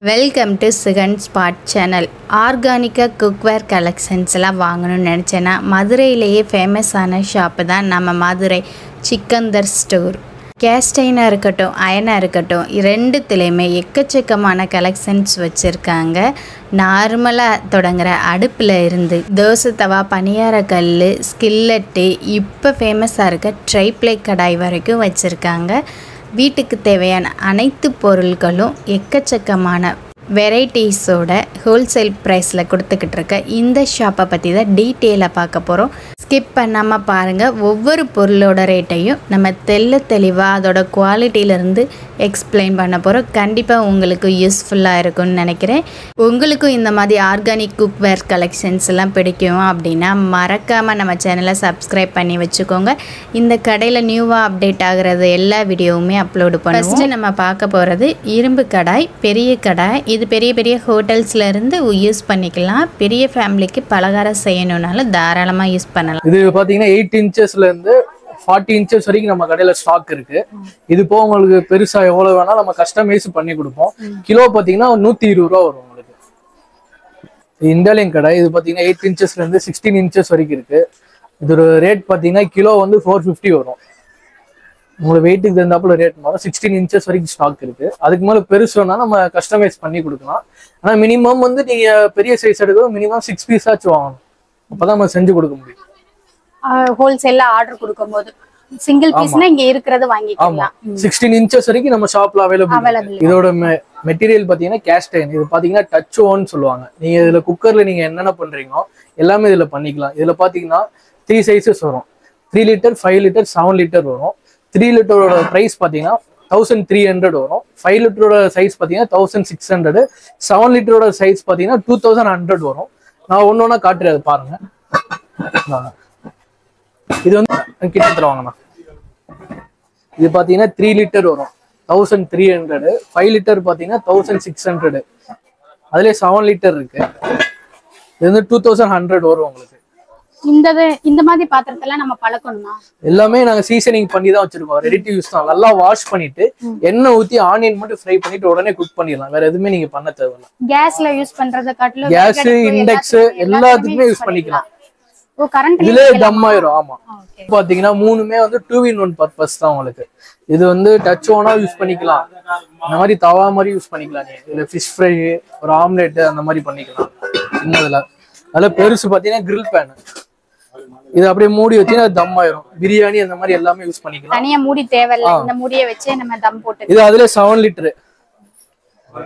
Welcome to Sugan spot channel. ஆர்கானிக்காக cookware collections எல்லாம் வாங்கணும்னு நினச்சேன்னா மதுரையிலேயே ஃபேமஸான ஷாப்பு தான் நம்ம மதுரை சிக்கந்தர் ஸ்டோர். கேஸ்டைனாக இருக்கட்டும், அயனாக இருக்கட்டும், ரெண்டுத்துலேயுமே எக்கச்சக்கமான கலெக்ஷன்ஸ் வச்சுருக்காங்க. நார்மலாக தொடங்குகிற அடுப்பில் இருந்து தோசை தவா, பனியார கல், ஸ்கில்லட்டு, இப்போ ஃபேமஸாக இருக்க ட்ரைப்ளே கடாய் வரைக்கும் வச்சுருக்காங்க. வீட்டுக்கு தேவையான அனைத்து பொருட்களும் எக்கச்சக்கமான வெரைட்டிஸோட ஹோல்சேல் ப்ரைஸில் கொடுத்துக்கிட்டு இருக்க இந்த ஷாப்பை பற்றி தான் டீட்டெயிலாக பார்க்க போகிறோம். ஸ்கிப் பண்ணாமல் பாருங்கள். ஒவ்வொரு பொருளோட ரேட்டையும் நம்ம தெளிவாக அதோட குவாலிட்டியிலேருந்து எக்ஸ்பிளைன் பண்ண போகிறோம். கண்டிப்பாக உங்களுக்கு யூஸ்ஃபுல்லாக இருக்கும்னு நினைக்கிறேன். உங்களுக்கும் இந்த மாதிரி ஆர்கானிக் குக்வேர் கலெக்ஷன்ஸ் எல்லாம் பிடிக்கும் அப்படின்னா மறக்காமல் நம்ம சேனலை சப்ஸ்கிரைப் பண்ணி வச்சுக்கோங்க. இந்த கடையில் நியூவாக அப்டேட் ஆகிறது எல்லா வீடியோவுமே அப்லோடு பண்ணுவோம். ஃபஸ்ட்டு நம்ம பார்க்க போகிறது இரும்பு கடாய், பெரிய கடாய். இது பெரிய பெரிய ஹோட்டல்ஸ்லேருந்து யூஸ் பண்ணிக்கலாம். பெரிய ஃபேமிலிக்கு பலகாரம் செய்யணுன்னாலும் தாராளமாக யூஸ் பண்ணலாம். இது பாத்தீங்கன்னா 8 இன்ச்சஸ்ல இருந்து 40 இன்ச்சஸ் வரைக்கும் நம்ம கடையில ஸ்டாக் இருக்கு. இது போக உங்களுக்கு பெருசா எவ்வளவு வேணா நம்ம கஸ்டமைஸ் பண்ணி கொடுப்போம். கிலோ பாத்தீங்கன்னா 120 ரூபா வரும் உங்களுக்கு. இண்டாலியன் கடை இது பாத்தீங்கன்னா 8 இன்ச்சஸ்ல இருந்து 16 இன்ச்சஸ் வரைக்கும் இருக்கு. இதோட ரேட் பாத்தீங்கன்னா கிலோ வந்து 450 வரும். உங்களுக்கு வெயிட்டுக்கு தகுந்தாப்புல ரேட் மாறும். 16 இன்ச்சஸ் வரைக்கும் ஸ்டாக் இருக்கு. அதுக்கு மேல பெருசுனா நம்ம கஸ்டமைஸ் பண்ணி கொடுக்கலாம். ஆனா மினிமம் வந்து நீங்க பெரிய சைஸ் எடுக்கணும், மினிமம் 6 பீஸ் ஆச்சு வாங்கணும். அப்பதான் நம்ம செஞ்சு கொடுக்க முடியும். ஹோல்சேல்ல ஆர்டர் கொடுக்கும்போது சிங்கிள் பீஸ்னா இங்க இருக்குறது வாங்கிக்கலாம். 16 இன்ச்சஸ் வரைக்கும் நம்ம ஷாப்ல அவைலபிள். இதோட மெட்டீரியல் பாத்தீங்கன்னா கேஸ்ட் அயர்ன். இது பாத்தீங்கன்னா டச் ஓன் சொல்லுவாங்க. நீங்க இதுல குக்கர்ல நீங்க என்னென்ன பண்றீங்களோ எல்லாமே இதுல பண்ணிக்கலாம். இதுல பாத்தீங்கன்னா 3 சைஸஸ் வரும். 3 லிட்டர், 5 லிட்டர், 7 லிட்டர் வரும். 3 லிட்டரோட பிரைஸ் பாத்தீங்கன்னா 1300 வரும். 5 லிட்டரோட சைஸ் பாத்தீங்கன்னா 1600. 7 லிட்டரோட சைஸ் பாத்தீங்கன்னா 2100 வரும். நான் ஒன்னொன்னா காட்டுறது பாருங்க. இது வந்து கிட்ட தருவாங்கண்ணா. இது பாத்தீங்கன்னா 3 லிட்டர் வரும் 1300. 5 லிட்டர் பாத்தீங்கன்னா 1600. அதுலயே 7 லிட்டர் இருக்கு. இது வந்து 2100 வரும் உங்களுக்கு. இந்த மாதிரி பாத்திரத்தெல்லாம் நம்ம பழக்கணுமா? எல்லாமே நாங்க சீசனிங் பண்ணி தான் வச்சிருக்கோம். ரெடி டு யூஸ் தான். நல்லா வாஷ் பண்ணிட்டு எண்ணெய் ஊத்தி ஆனியன் மட்டும் ஃப்ரை பண்ணிட்டு உடனே குக் பண்ணிடலாம். வேற எதுவுமே நீங்க பண்ண தேவையில்ல. கேஸ்ல யூஸ் பண்றத காட்டிலும் கேஸ், இண்டெக்ஸ் எல்லாத்துக்குமே யூஸ் பண்ணிக்கலாம். ஓ, கரண்ட் இதுல டம் ஆயிரும். ஆமா, பாத்தீங்கன்னா மூணுமே வந்து 2 in 1 பர்பஸ் தான் உங்களுக்கு. இது வந்து டச் ஓனா யூஸ் பண்ணிக்கலாம். இந்த மாதிரி தவா மாதிரி யூஸ் பண்ணிக்கலாம். நீங்க இதுல ஃபிஷ் ஃப்ரை, ஒரு ஆம்லெட் அந்த மாதிரி பண்ணிக்கலாம். சின்னதுல அதுல பெருசு பாத்தீங்கன்னா கிரில் பேன். இது அப்படியே மூடி வச்சீங்கன்னா தம் ஆயிரும். பிரியாணி அந்த மாதிரி எல்லாமே யூஸ் பண்ணிக்கலாம். தனியா மூடி தேவையில்லை. இந்த மூடியை வச்சு நம்ம தம் போட்டு. இது அதுல 7 லிட்டர்.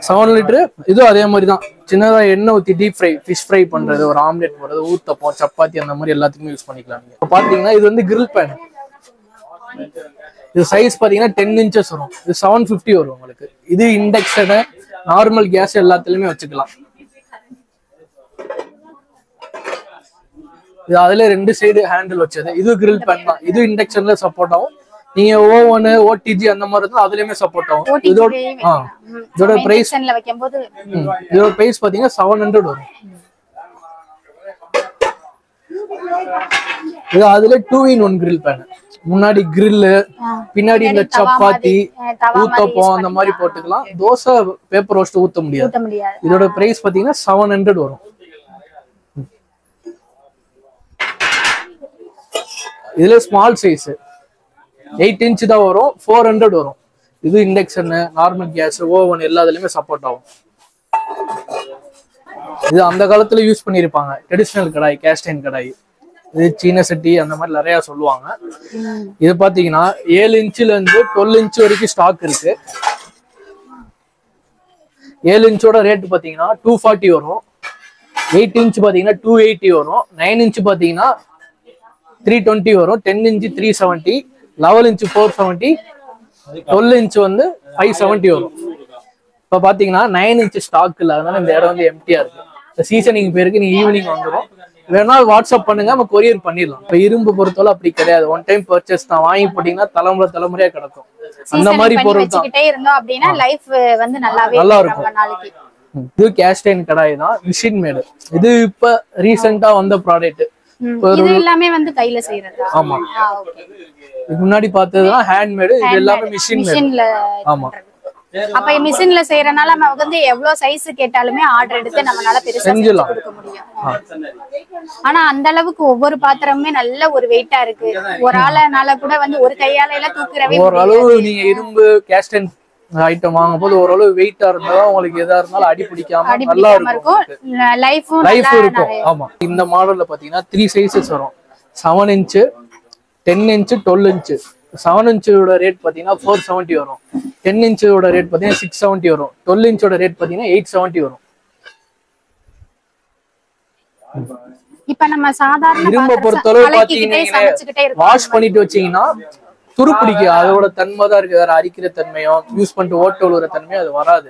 7 லிட்டர் இதுவும் அதே மாதிரி தான். சின்னதா எண்ணெய் ஊத்தி டீப் ஃப்ரை, ஃபிஷ் ஃப்ரை பண்றது, ஒரு ஆம்லெட் போடுறது, ஊத்தப்பம், சப்பாத்தி அந்த மாதிரி எல்லாத்துக்குமே யூஸ் பண்ணிக்கலாம். நீங்க பாத்தீங்கன்னா இது வந்து கிரில் பேன். இது சைஸ் பாத்தீங்கன்னா 10 இன்ச்சஸ் வரும். இது 750 வரும் உங்களுக்கு. இது இண்டக்ஷன், நார்மல் கேஸ் எல்லாத்துலயுமே வச்சுக்கலாம். இது அதுல 2 சைடு ஹேண்டில் வச்சது. இது கிரில் பேன் தான். இது இண்டக்ஷன்ல சப்போர்ட் ஆகும். நீங்க ஓவன், ஓடிஜி அந்த மாதிரி இருந்தா அதுலயுமே சப்போர்ட் ஆகும். இதோட பிரைஸ் வைக்கும்போது இதோட பிரைஸ் பாத்தீங்கன்னா 700 வரும். இது அதுல 2 in 1 கிரில் பேன். முன்னாடி கிரில், பின்னாடி இந்த சப்பாத்தி, ஊத்தப்பம் அந்த மாதிரி போட்டுக்கலாம். தோசை, பேப்பர் ரோஸ்ட் ஊத்த முடியாது. இதோட பிரைஸ் பாத்தீங்கன்னா 700 வரும். இதுல ஸ்மால் சைஸ் 8 இன்ச் தான் வரும். 400 வரும். இது இண்டக்ஷன், நார்மல் கேஸ், ஓவன் எல்லாத்துலயுமே சப்போர்ட் ஆகும். இது அந்த காலத்துல யூஸ் பண்ணிருப்பாங்க. ட்ரெடிஷனல் கடாய், கேஸ்டைன் கடாய். இது சீன சட்டி அந்த மாதிரி நிறைய சொல்லுவாங்க. இது பாத்தீங்கன்னா 7 இன்ச்ல இருந்து 12 இன்ச் வரைக்கும் ஸ்டாக் இருக்கு. 7 இன்ச்சோட ரேட் பாத்தீங்கன்னா 240 வரும். 8 இன்ச் பாத்தீங்கன்னா 280 வரும். 9 இன்ச் பாத்தீங்கன்னா 320 வரும். 10 இன்ச் 370, 11 இன்ச் 470, 12 இன்ச் வந்து 570 வரும். இப்ப பாத்தீங்கன்னா 9 இன்ச் ஸ்டாக் இல்ல, அதனால இந்த இடம் வந்து எம்டியா இருக்கு. இந்த சீசனிங் பேருக்கு நீங்க ஈவினிங் வந்துடும். வேணா வாட்ஸ்அப் பண்ணுங்க, நம்ம கொரியர் பண்ணிடலாம். இப்ப இரும்பு பொறுத்தவரை அப்படி கிடையாது. ஒன் டைம் பர்ச்சேஸ் தான். வாங்கி போட்டீங்கன்னா தலைமுறையா கிடக்கும். அந்த மாதிரி பொருள் தான். நல்லா இருக்கும். இது கேஸ்டைன் கடாய் தான், மிஷின் மேடு. இது இப்ப ரீசெண்டா வந்த ப்ராடக்ட். இது எல்லாமே வந்து கையில செய்யறதா? ஆமா. முன்னாடி பார்த்ததுதான் ஹேண்ட் மேடு. இது எல்லாமே மிஷின் மேடு. ஆமா. அப்ப மிஷின்ல செய்யறனால நம்ம வந்து எவ்வளவு சைஸ் கேட்டாலுமே ஆர்டர் எடுத்து நம்மளால பெருசா செஞ்சு கொடுக்க முடியும். ஆனா அந்த அளவுக்கு ஒவ்வொரு பாத்திரமுமே நல்ல ஒரு வெயிட்டா இருக்கு. ஒரு ஆளால கூட வந்து ஒரு கையால எல்லாம் தூக்குறவே ஓரளவு நீங்க இரும்பு கேஸ்டன் ஐட்டம் வாங்கும் போது ஓரளவு வெயிட்டா இருந்தா உங்களுக்கு எதா இருந்தாலும் அடி பிடிக்காம நல்லா இருக்கும். லைஃப் இருக்கும். ஆமா, இந்த மாடல்ல பாத்தீங்கன்னா 3 சைஸஸ் வரும். 7 இன்ச், 10 இன்ச், 12 இன்ச். 7 இன்ச்சோட ரேட் பாத்தீங்கன்னா 470 வரும். 10 இன்ச்சோட ரேட் பாத்தீங்கன்னா 670 வரும். 12 இன்ச்சோட ரேட் பாத்தீங்கன்னா 870 வரும். இப்ப நம்ம சாதாரண இரும்ப பொறுத்தளவு பாத்தீங்கன்னா வாஷ் பண்ணிட்டு வச்சீங்கன்னா துருப்பிடிக்கு அதோட தன்மை தான் இருக்கு. வேற அரிக்கிற தன்மையும் யூஸ் பண்ணிட்டு ஓட்ட விழுற தன்மையும் அது வராது.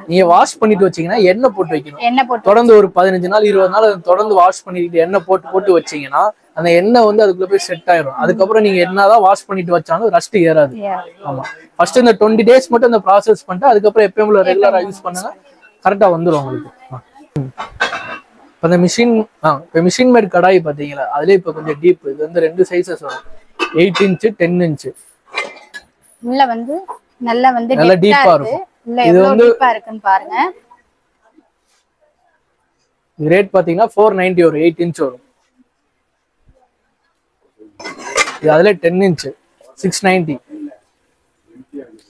நீங்க வாஷ் பண்ணிட்டு வச்சீங்கன்னா எண்ணெய் போட்டு வைக்கணும். தொடர்ந்து ஒரு 15 நாள் 20 நாள் தொடர்ந்து வாஷ் பண்ணிட்டு எண்ணெய் போட்டு வச்சீங்கன்னா அந்த எண்ணெய் வந்து அதுக்குள்ள போய் செட் ஆயிரும். அதுக்கப்புறம் நீங்க என்னதான் வாஷ் பண்ணிட்டு வச்சாலும் ரஸ்ட் ஏறாது. ஆமா, ஃபர்ஸ்ட் இந்த 20 டேஸ் மட்டும் இந்த ப்ராசஸ் பண்ணிட்டு அதுக்கப்புறம் எப்பயும் ரெகுலரா யூஸ் பண்ணுங்க, கரெக்டா வந்துடும் உங்களுக்கு. அந்த மிஷின் மேட் கடாய் பாத்தீங்களா, அதுல இப்ப கொஞ்சம் டீப். இது வந்து 2 சைஸஸ் வரும். 8 இன்ச், 10 இன்ச். உள்ள வந்து நல்ல டீப்பா இருக்கும். இது வந்து டீப்பா இருக்குன்னு பாருங்க. ரேட் பாத்தீங்கன்னா 490 வரும். 8 இன்ச் வரும். இது அதுல 10 இன்ச் 690.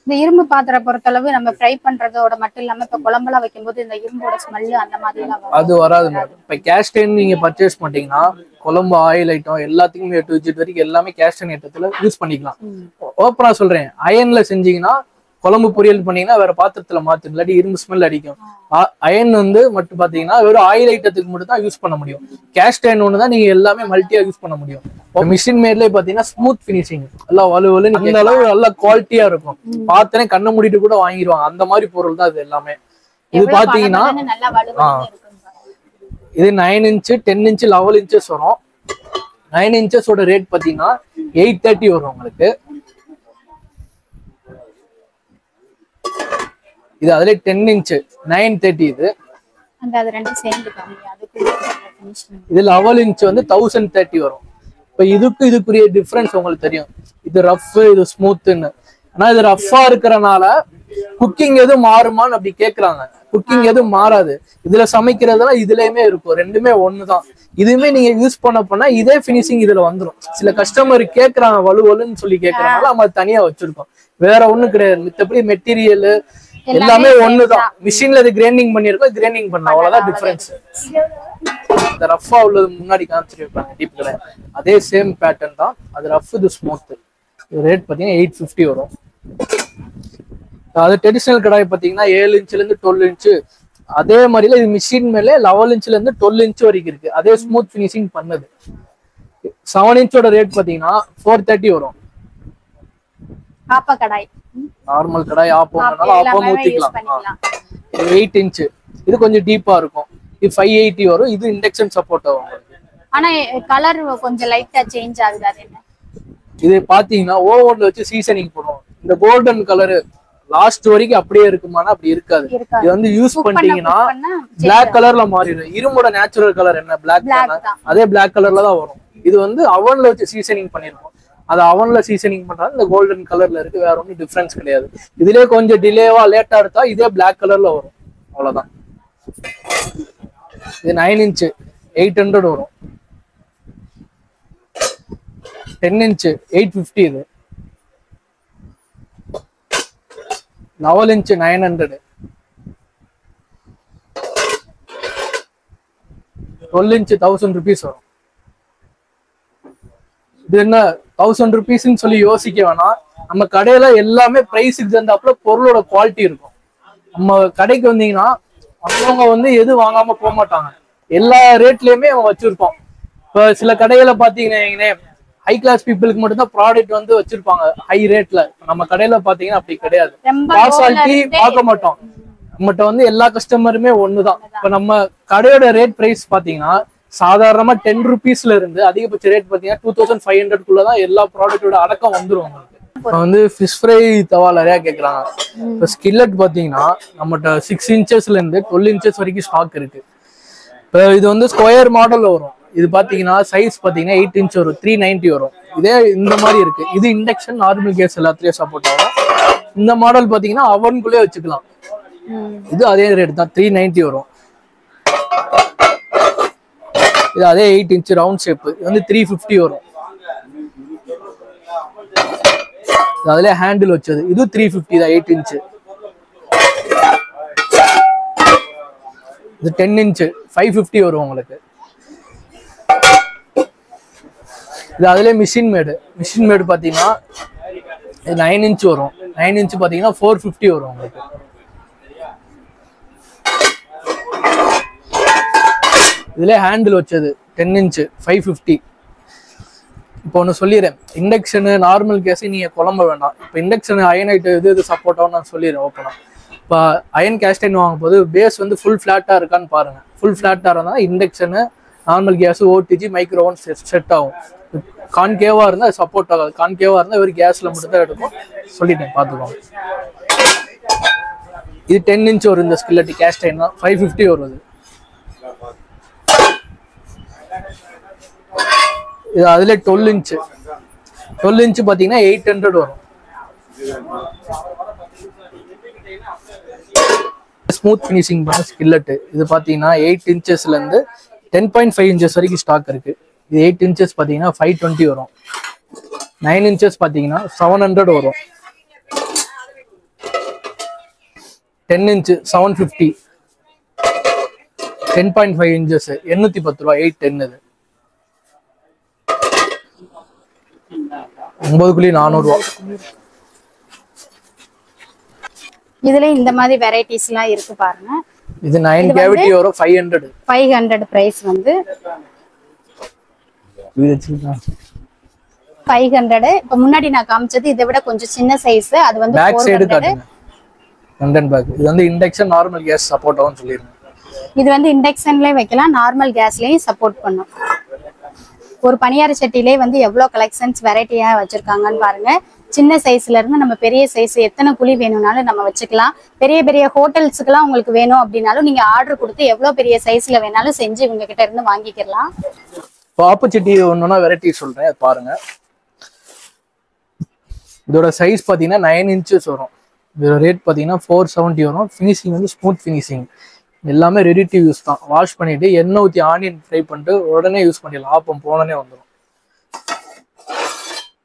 இந்த இரும்பு பாத்திரம் பொறுத்தளவு நம்ம ஃப்ரை பண்றதோட மட்டும் இல்லாம இப்ப குழம்பெல்லாம் வைக்கும்போது இந்த இரும்போட ஸ்மெல் அந்த மாதிரி எல்லாம் அது வராது மேடம். இப்ப கேஸ்டன் நீங்க பர்ச்சேஸ் பண்ணீங்கன்னா குழம்பு ஆயில் ஐட்டம் எல்லாத்துக்குமே A to Z வரைக்கும் எல்லாமே கேஸ்டன் ஐட்டத்துல யூஸ் பண்ணிக்கலாம். ஓப்பனா சொல்றேன், அயன்ல செஞ்சீங்கன்னா குழம்பு பொரியல் பண்ணீங்கன்னா வேற பாத்திரத்துல மாத்து, இல்லாட்டி இரும்பு ஸ்மெல் அடிக்கும். அயன் வந்து மட்டும் பாத்தீங்கன்னா வெறும் ஆயில் ஐட்டத்துக்கு மட்டும் தான் யூஸ் பண்ண முடியும். கேஸ்ட் அயன் ஒன்று தான் நீங்க எல்லாமே மல்டியா யூஸ் பண்ண முடியும். மிஷின் மேட்லயே பாத்தீங்கன்னா ஸ்மூத் பினிஷிங், எல்லாம் வலுவலு இந்த அளவு நல்ல குவாலிட்டியா இருக்கும். பார்த்தனே கண்ணை மூடிட்டு கூட வாங்கிடுவாங்க, அந்த மாதிரி பொருள் தான் இது எல்லாமே. இது பாத்தீங்கன்னா இது 9 இன்ச், 10 இன்ச், 11 இன்ச்சஸ் வரும். 9 இன்ச்சஸோட ரேட் பாத்தீங்கன்னா 830 வரும் உங்களுக்கு. இது அதுல 10 இன்ச் 930. இது இது 11 இன்ச் வந்து 1030 வரும். இப்ப இதுக்குரிய டிஃபரன்ஸ் உங்களுக்கு தெரியும். இது ரஃப், இது ஸ்மூத்ன்னு. ஆனா இது ரஃப்பா இருக்கிறனால குக்கிங் எதுவும் மாறுமான்னு அப்படி கேக்குறாங்க. குக்கிங் எதுவும் மாறாது. இதுல சமைக்கிறதெல்லாம் இதுலயுமே இருக்கும். ரெண்டுமே ஒண்ணுதான். இதுவுமே நீங்க யூஸ் பண்ண இதே பினிஷிங் இதுல வந்துடும். சில கஸ்டமர் கேக்குறாங்க வலுவலுன்னு சொல்லி கேக்குறாங்கனால நம்ம தனியா வச்சிருக்கோம். வேற ஒண்ணும் கிடையாது. மித்தபடி மெட்டீரியல் எல்லாமே ஒண்ணுதான். மிஷின்ல இது கிரைண்டிங் பண்ணிருக்கோம், கிரைண்டிங் பண்ண, அவ்வளவுதான் டிஃபரன்ஸ். இந்த ரஃப்பா உள்ளது முன்னாடி காமிச்சிருப்பாங்க டீப்ல, அதே சேம் பேட்டர்ன் தான். அது ரஃப், இது ஸ்மூத். ரேட் பாத்தீங்கன்னா 850 வரும். அது ட்ரெடிஷனல் கடாய் பாத்தீங்கன்னா 7 இன்ச்ல இருந்து 12 இன்ச். அதே மாதிரில இது மிஷின் மேல 11 இன்ச்ல இருந்து 12 இன்ச் வரைக்கும் இருக்கு. அதே ஸ்மூத் பினிஷிங் பண்ணது. 7 இன்ச்சோட ரேட் பாத்தீங்கன்னா 430 வரும். ஆப்ப கடாய், நார்மல் கடாய் ஆப்போம்னால ஆப்பம் ஊத்திக்கலாம். 8 இன்ச், இது கொஞ்சம் டீப்பா இருக்கும். இது 580 வரும். இது இண்டக்ஷன் சப்போர்ட் ஆகும். ஆனா கலர் கொஞ்சம் லைட்டா சேஞ்ச் ஆகுது. அது என்ன? இது பாத்தீங்கன்னா ஓவன்ல வச்சு சீசனிங் பண்ணுவோம். இந்த கோல்டன் கலர் லாஸ்ட் வரைக்கும் அப்படியே இருக்குமானா அப்படி இருக்காது. இது வந்து யூஸ் பண்ணிட்டீங்கன்னா பிளாக் கலர்ல மாறிடும். இரும்போட நேச்சுரல் கலர் என்ன? பிளாக் தானே, அதே பிளாக் கலர்ல தான் வரும். இது வந்து அவன்ல வச்சு சீசனிங் பண்ணிருக்கோம். அது அவன்ல சீசனிங் பண்றாங்க. இந்த கோல்டன் கலர்ல இருக்கு, வேற ஒன்றும் டிஃபரன்ஸ் கிடையாது. இதுலயே கொஞ்சம் டிலேவா லேட்டா எடுத்தா இதே பிளாக் கலர்ல வரும், அவ்வளவுதான். இது 9 இன்ச் 800 வரும். 10 இன்ச் 850. இது 11 இன்ச் 900. 12 இன்ச் 1000 rupees வரும். இது என்ன 1000 rupeesன்னு சொல்லி யோசிக்க வேணாம். நம்ம கடையில எல்லாமே பிரைஸுக்கு தகுந்தாப்புல பொருளோட குவாலிட்டி இருக்கும். நம்ம கடைக்கு வந்தீங்கன்னா அவங்க வந்து எது வாங்காம போக மாட்டாங்க. எல்லா ரேட்லயுமே அவங்க வச்சிருப்போம். இப்ப சில கடையில பாத்தீங்கன்னா ஹை கிளாஸ் பீப்புளுக்கு மட்டும் தான் ப்ராடக்ட் வந்து வச்சிருப்பாங்க ஹை ரேட்ல. நம்ம கடையில பாத்தீங்கன்னா அப்படி கிடையாது. குவாலிட்டி பார்க்க மாட்டோம். நம்மகிட்ட வந்து எல்லா கஸ்டமருமே ஒண்ணுதான். இப்ப நம்ம கடையோட ரேட் பிரைஸ் பாத்தீங்கன்னா சாதாரணமா 10 rupeesல இருந்து அதிகபட்ச ரேட் பாத்தீங்கன்னா 2500 எல்லா ப்ராடக்டோட அடக்கம் வந்துரும் உங்களுக்கு. இப்ப வந்து ஃபிஷ் ஃப்ரை தவா நிறைய கேக்குறாங்க. இப்ப ஸ்கில்லட் பாத்தீங்கன்னா நம்மகிட்ட 6 இன்ச்சஸ்ல இருந்து 12 இன்ச்சஸ் வரைக்கும் ஸ்டாக் இருக்கு. இப்போ இது வந்து ஸ்கொயர் மாடல் வரும். இது பாத்தீங்கன்னா சைஸ் பாத்தீங்கன்னா 8 இன்ச் வரும், 390 வரும். இதே இந்த மாதிரி இருக்கு. இது இண்டக்ஷன், நார்மல் கேஸ் எல்லாத்துலயும் சப்போர்ட் ஆகும். இந்த மாடல் பாத்தீங்கன்னா அவனுக்குள்ளே வச்சுக்கலாம். இது அதே ரேட் தான் 390 வரும். இது அதே 8 inch ரவுண்ட் ஷேப். இது வந்து 350 வரும். அதுல ஹேண்டில் வச்சது இது 350 தான் 8 inch. இது 10 inch 550 வரும் உங்களுக்கு. இது அதுல மிஷின் மேடு பாத்தீங்கன்னா 9 inch வரும். 9 inch பாத்தீங்கன்னா 450 வரும் உங்களுக்கு. இதுல ஹேண்டில் வச்சது 10 inch 550. இப்போ ஒன்று சொல்லிடுறேன், இண்டக்ஷனு நார்மல் கேஸ் நீங்கள் குழம்ப வேண்டாம். இப்போ இண்டக்ஷனு அயனைட்டு இது சப்போர்ட் ஆகும் நான் சொல்லிடுறேன் ஓப்பனாக. இப்போ அயன் கேஸ்டைன் வாங்கும் போது பேஸ் வந்து ஃபுல் ஃப்ளாட்டாக இருக்கான்னு பாருங்க. ஃபுல் ஃப்ளாட்டாக இருந்தால் induction normal gas OTG microwave set ஆகும். கான்கேவாக இருந்தால் அது சப்போர்ட் ஆகாது. கான்கேவாக இருந்தால் ஒரு கேஸில் மட்டும் தான் எடுக்கும். சொல்லிட்டேன் பார்த்துக்கோங்க. இது 10 inch வரும். இந்த ஸ்கில்லட்டி கேஸ்டைன் தான் 550 வருது. இது அதுல 12 inch பாத்தீங்கன்னா 800 வரும். ஸ்மூத் ஃபினிஷிங் பண்ண ஸ்கில்லட். இது பாத்தீங்கன்னா 8 inchesல இருந்து 10.5 inches வரைக்கும் ஸ்டாக் இருக்கு. இது 8 inches பாத்தீங்கன்னா 520 வரும். 9 inches பாத்தீங்கன்னா 700 வரும். 10 inch 750. 10.5 inches 810 ரூபா 810. இது 9,400 ரூபா. இதுல இந்த மாதிரி வெரைட்டிஸ் எல்லாம் இருக்கு பாருங்க. இது 9 கேவிட்டி வரும் 500 பிரைஸ் வந்து 500. இப்ப முன்னாடி நான் காமிச்சது இதை விட கொஞ்சம் சின்ன சைஸ். அது வந்து பேக் சைடு காட்டுங்க. Content back. இது வந்து இண்டக்ஷன் நார்மல் கேஸ் சப்போர்ட் ஆகும் சொல்லிருங்க. இது வந்து இண்டக்ஷன்லயே வைக்கலாம், நார்மல் கேஸ்லயும் சப்போர்ட் பண்ணும். ஒரு பனியார சட்டிலே வந்து எவ்வளவு கலெக்ஷன்ஸ் வெரைட்டியா வச்சிருக்காங்கன்னு பாருங்க. சின்ன சைஸ்ல இருந்து நம்ம பெரிய சைஸ் எத்தனை குழி வேணும்னாலும் நம்ம வச்சுக்கலாம். பெரிய பெரிய ஹோட்டல்ஸுக்கெல்லாம் உங்களுக்கு வேணும் அப்படின்னாலும் நீங்க ஆர்டர் கொடுத்து எவ்வளவு பெரிய சைஸ்ல வேணாலும் செஞ்சு இவங்க கிட்ட இருந்து வாங்கிக்கலாம். ஆப்பர்ச்சுனிட்டி ஒண்ணுன்னா வெரைட்டி சொல்றேன், அது பாருங்க. இதோட சைஸ் பாத்தீங்கன்னா 9 inches வரும். இதோட ரேட் பாத்தீங்கன்னா 470 வரும். ஃபினிஷிங் வந்து ஸ்மூத் ஃபினிஷிங். எல்லாமே ரெடி டு யூஸ் தான். வாஷ் பண்ணிட்டு எண்ணெய் ஊற்றி ஆனியன் ஃப்ரை பண்ணிட்டு உடனே யூஸ் பண்ணிடலாம். ஆப்பம் போனே வந்துடும்.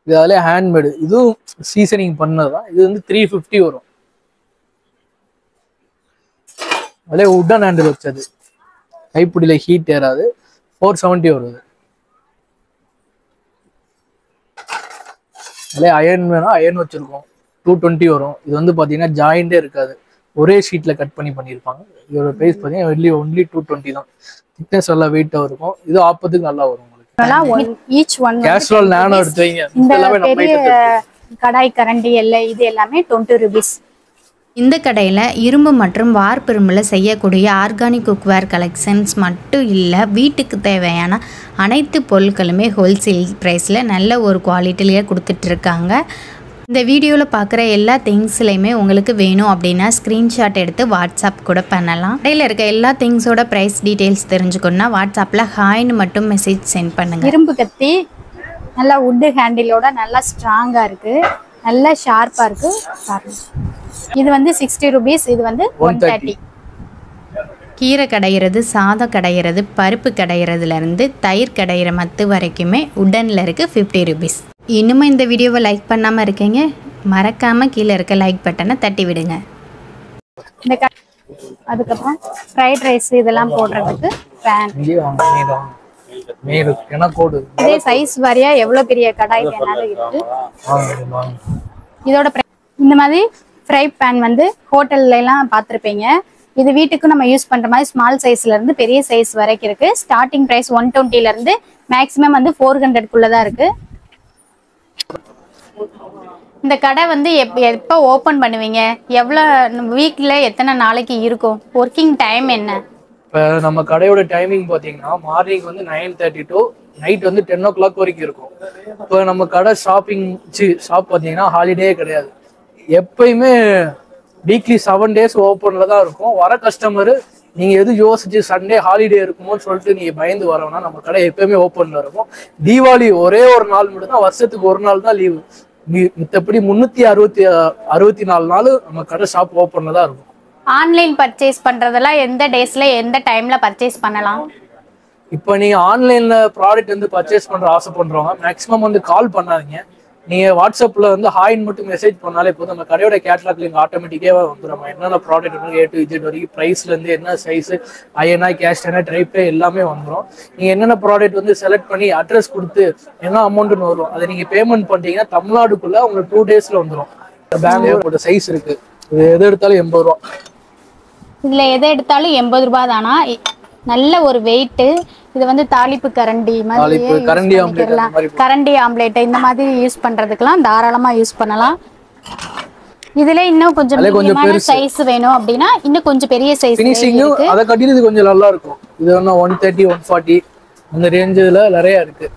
இது அதிலே ஹேண்ட்மேடு. இதுவும் சீசனிங் பண்ணது தான். இது வந்து 350 வரும். அதிலே உட்டன் ஹேண்டில் வச்சது. கைப்பிடியில ஹீட் ஏறாது. 470 வருது. அதிலே அயன் வேணா அயன் வச்சிருக்கோம். 220 வரும். இது வந்து பார்த்தீங்கன்னா ஜாயிண்டே இருக்காது. ஒரே ஷீட்ல கட் பண்ணியிருப்பாங்க. இதோட பிரைஸ் பார்த்தீங்கன்னா ஒன்லி 220 தான். திக்னஸ் நல்லா வெயிட்டாக இருக்கும். இது ஆப்பத்துக்கு நல்லா வரும் உங்களுக்கு. கேஸ்ட்ரோல் நானோ எடுத்து வைங்க. கடாய் கரண்டி எல்லாம் இது எல்லாமே 20 rupees. இந்த கடையில் இரும்பு மற்றும் வார்ப்பிரும்பில் செய்யக்கூடிய ஆர்கானிக் குக்வேர் கலெக்ஷன்ஸ் மட்டும் இல்லை, வீட்டுக்கு தேவையான அனைத்து பொருட்களுமே ஹோல்சேல் ப்ரைஸில் நல்ல ஒரு குவாலிட்டிலேயே கொடுத்துட்ருக்காங்க. இந்த வீடியோவில் பார்க்குற எல்லா திங்ஸ்லையுமே உங்களுக்கு வேணும் அப்படின்னா ஸ்க்ரீன்ஷாட் எடுத்து வாட்ஸ்அப் கூட பண்ணலாம். கடையில் இருக்க எல்லா திங்ஸோட ப்ரைஸ் டீட்டெயில்ஸ் தெரிஞ்சுக்கணுன்னா வாட்ஸ்அப்பில் ஹாய்னு மட்டும் மெசேஜ் சென்ட் பண்ணுங்கள். இரும்பு கத்தி நல்லா உட்டு ஹேண்டிலோட நல்லா ஸ்ட்ராங்காக இருக்குது, நல்லா ஷார்ப்பாக இருக்குது பாருங்க. இது வந்து 60 rupees. இது வந்து 130. கீரை கடையிறது, சாதம் கடையிறது, பருப்பு கடையிறதுலேருந்து தயிர் கடையிற மத்து வரைக்குமே உடனில் இருக்குது 50 rupees. இன்னுமே இந்த வீடியோவை லைக் பண்ணாமல் இருக்கீங்க, மறக்காமல் கீழே இருக்க லைக் பட்டனை தட்டி விடுங்க. அதுக்கப்புறம் ஃப்ரைட் ரைஸ் இதெல்லாம் போடுறதுக்கு பேன். இதே சைஸ் வாரியா எவ்வளோ பெரிய கடாய் வேணாலும் இருக்கு. இதோட இந்த மாதிரி ஃப்ரை பேன் வந்து ஹோட்டல்ல எல்லாம் பார்த்துருப்பீங்க. இது வீட்டுக்கு நம்ம யூஸ் பண்ற மாதிரி ஸ்மால் சைஸ்ல இருந்து பெரிய சைஸ் வரைக்கும் இருக்கு. ஸ்டார்டிங் பிரைஸ் 120 இருந்து மேக்ஸிமம் வந்து 400 இருக்கு. இந்த கடை வந்து எப்போ ஓப்பன் பண்ணுவீங்க? எவ்வளோ வீக்ல எத்தனை நாளைக்கு இருக்கும்? ஒர்க்கிங் டைம் என்ன? இப்போ நம்ம கடையோட டைமிங் பார்த்தீங்கன்னா மார்னிங் வந்து 9:30 to நைட் வந்து 10 o'clock வரைக்கும் இருக்கும். இப்போ நம்ம கடை ஷாப் பார்த்தீங்கன்னா ஹாலிடே கிடையாது. எப்பயுமே வீக்லி 7 days ஓப்பன்ல தான் இருக்கும். வர கஸ்டமரு நீங்க எது யோசிச்சு சண்டே ஹாலிடே இருக்குமோன்னு சொல்லிட்டு நீங்க பயந்து வரணும்னா நம்ம கடை எப்பயுமே ஓப்பன்ல இருக்கும். தீபாவளி ஒரே ஒரு நாள் மட்டும் தான், வருஷத்துக்கு ஒரு நாள் தான் லீவு. மித்தபடி 364 நாள் நம்ம கடை ஷாப் ஓப்பன்ல தான் இருக்கும். ஆன்லைன் பர்ச்சேஸ் பண்றதெல்லாம் எந்த டேஸ்ல எந்த டைம்ல பர்ச்சேஸ் பண்ணலாம்? இப்போ நீங்க ஆன்லைன்ல ப்ராடக்ட் வந்து பர்ச்சேஸ் பண்ற ஆசைப்படுறவங்க மேக்ஸிமம் வந்து கால் பண்ணாதீங்க. நீங்க வாட்ஸ்அப்ல வந்து ஹாய்ன்னு மட்டும் மெசேஜ் பண்ணாலே போதும். நம்ம கடையோட கேட்டலாக் லிங்க் ஆட்டோமேட்டிக்காவே வந்துடும். என்னென்ன ப்ராடக்ட் இருக்கு A to Z வரைக்கும் ப்ரைஸ்ல இருந்து என்ன சைஸ் ஐஎன்ஐ கேஸ்டனா டைப்பே எல்லாமே வந்துடும். நீங்க என்னென்ன ப்ராடக்ட் வந்து செலக்ட் பண்ணி அட்ரஸ் கொடுத்து என்ன அமௌண்ட்னு வரும் அதை நீங்க பேமெண்ட் பண்ணிட்டீங்கன்னா தமிழ்நாடுக்குள்ள உங்களுக்கு 2 daysல வந்துடும். பெங்களூரோட சைஸ் இருக்கு. இது எது எடுத்தாலும் 80 ரூபா. இதுல எதை எடுத்தாலும் 80 ரூபாய் தானா? நல்ல ஒரு வெயிட். இது வந்து தாளிப்பு கரண்டி மாதிரி கரண்டி ஆம்லேட் இந்த மாதிரி யூஸ் பண்றதுக்கெல்லாம் தாராளமா யூஸ் பண்ணலாம். இதுல இன்னும் கொஞ்சம் சைஸ் வேணும் அப்படின்னா இன்னும் கொஞ்சம் பெரிய சைஸ் இருக்கு. அத கட்டில இது கொஞ்சம் நல்லா இருக்கும். இது 130 140 அந்த ரேஞ்சில நிறைய இருக்கு.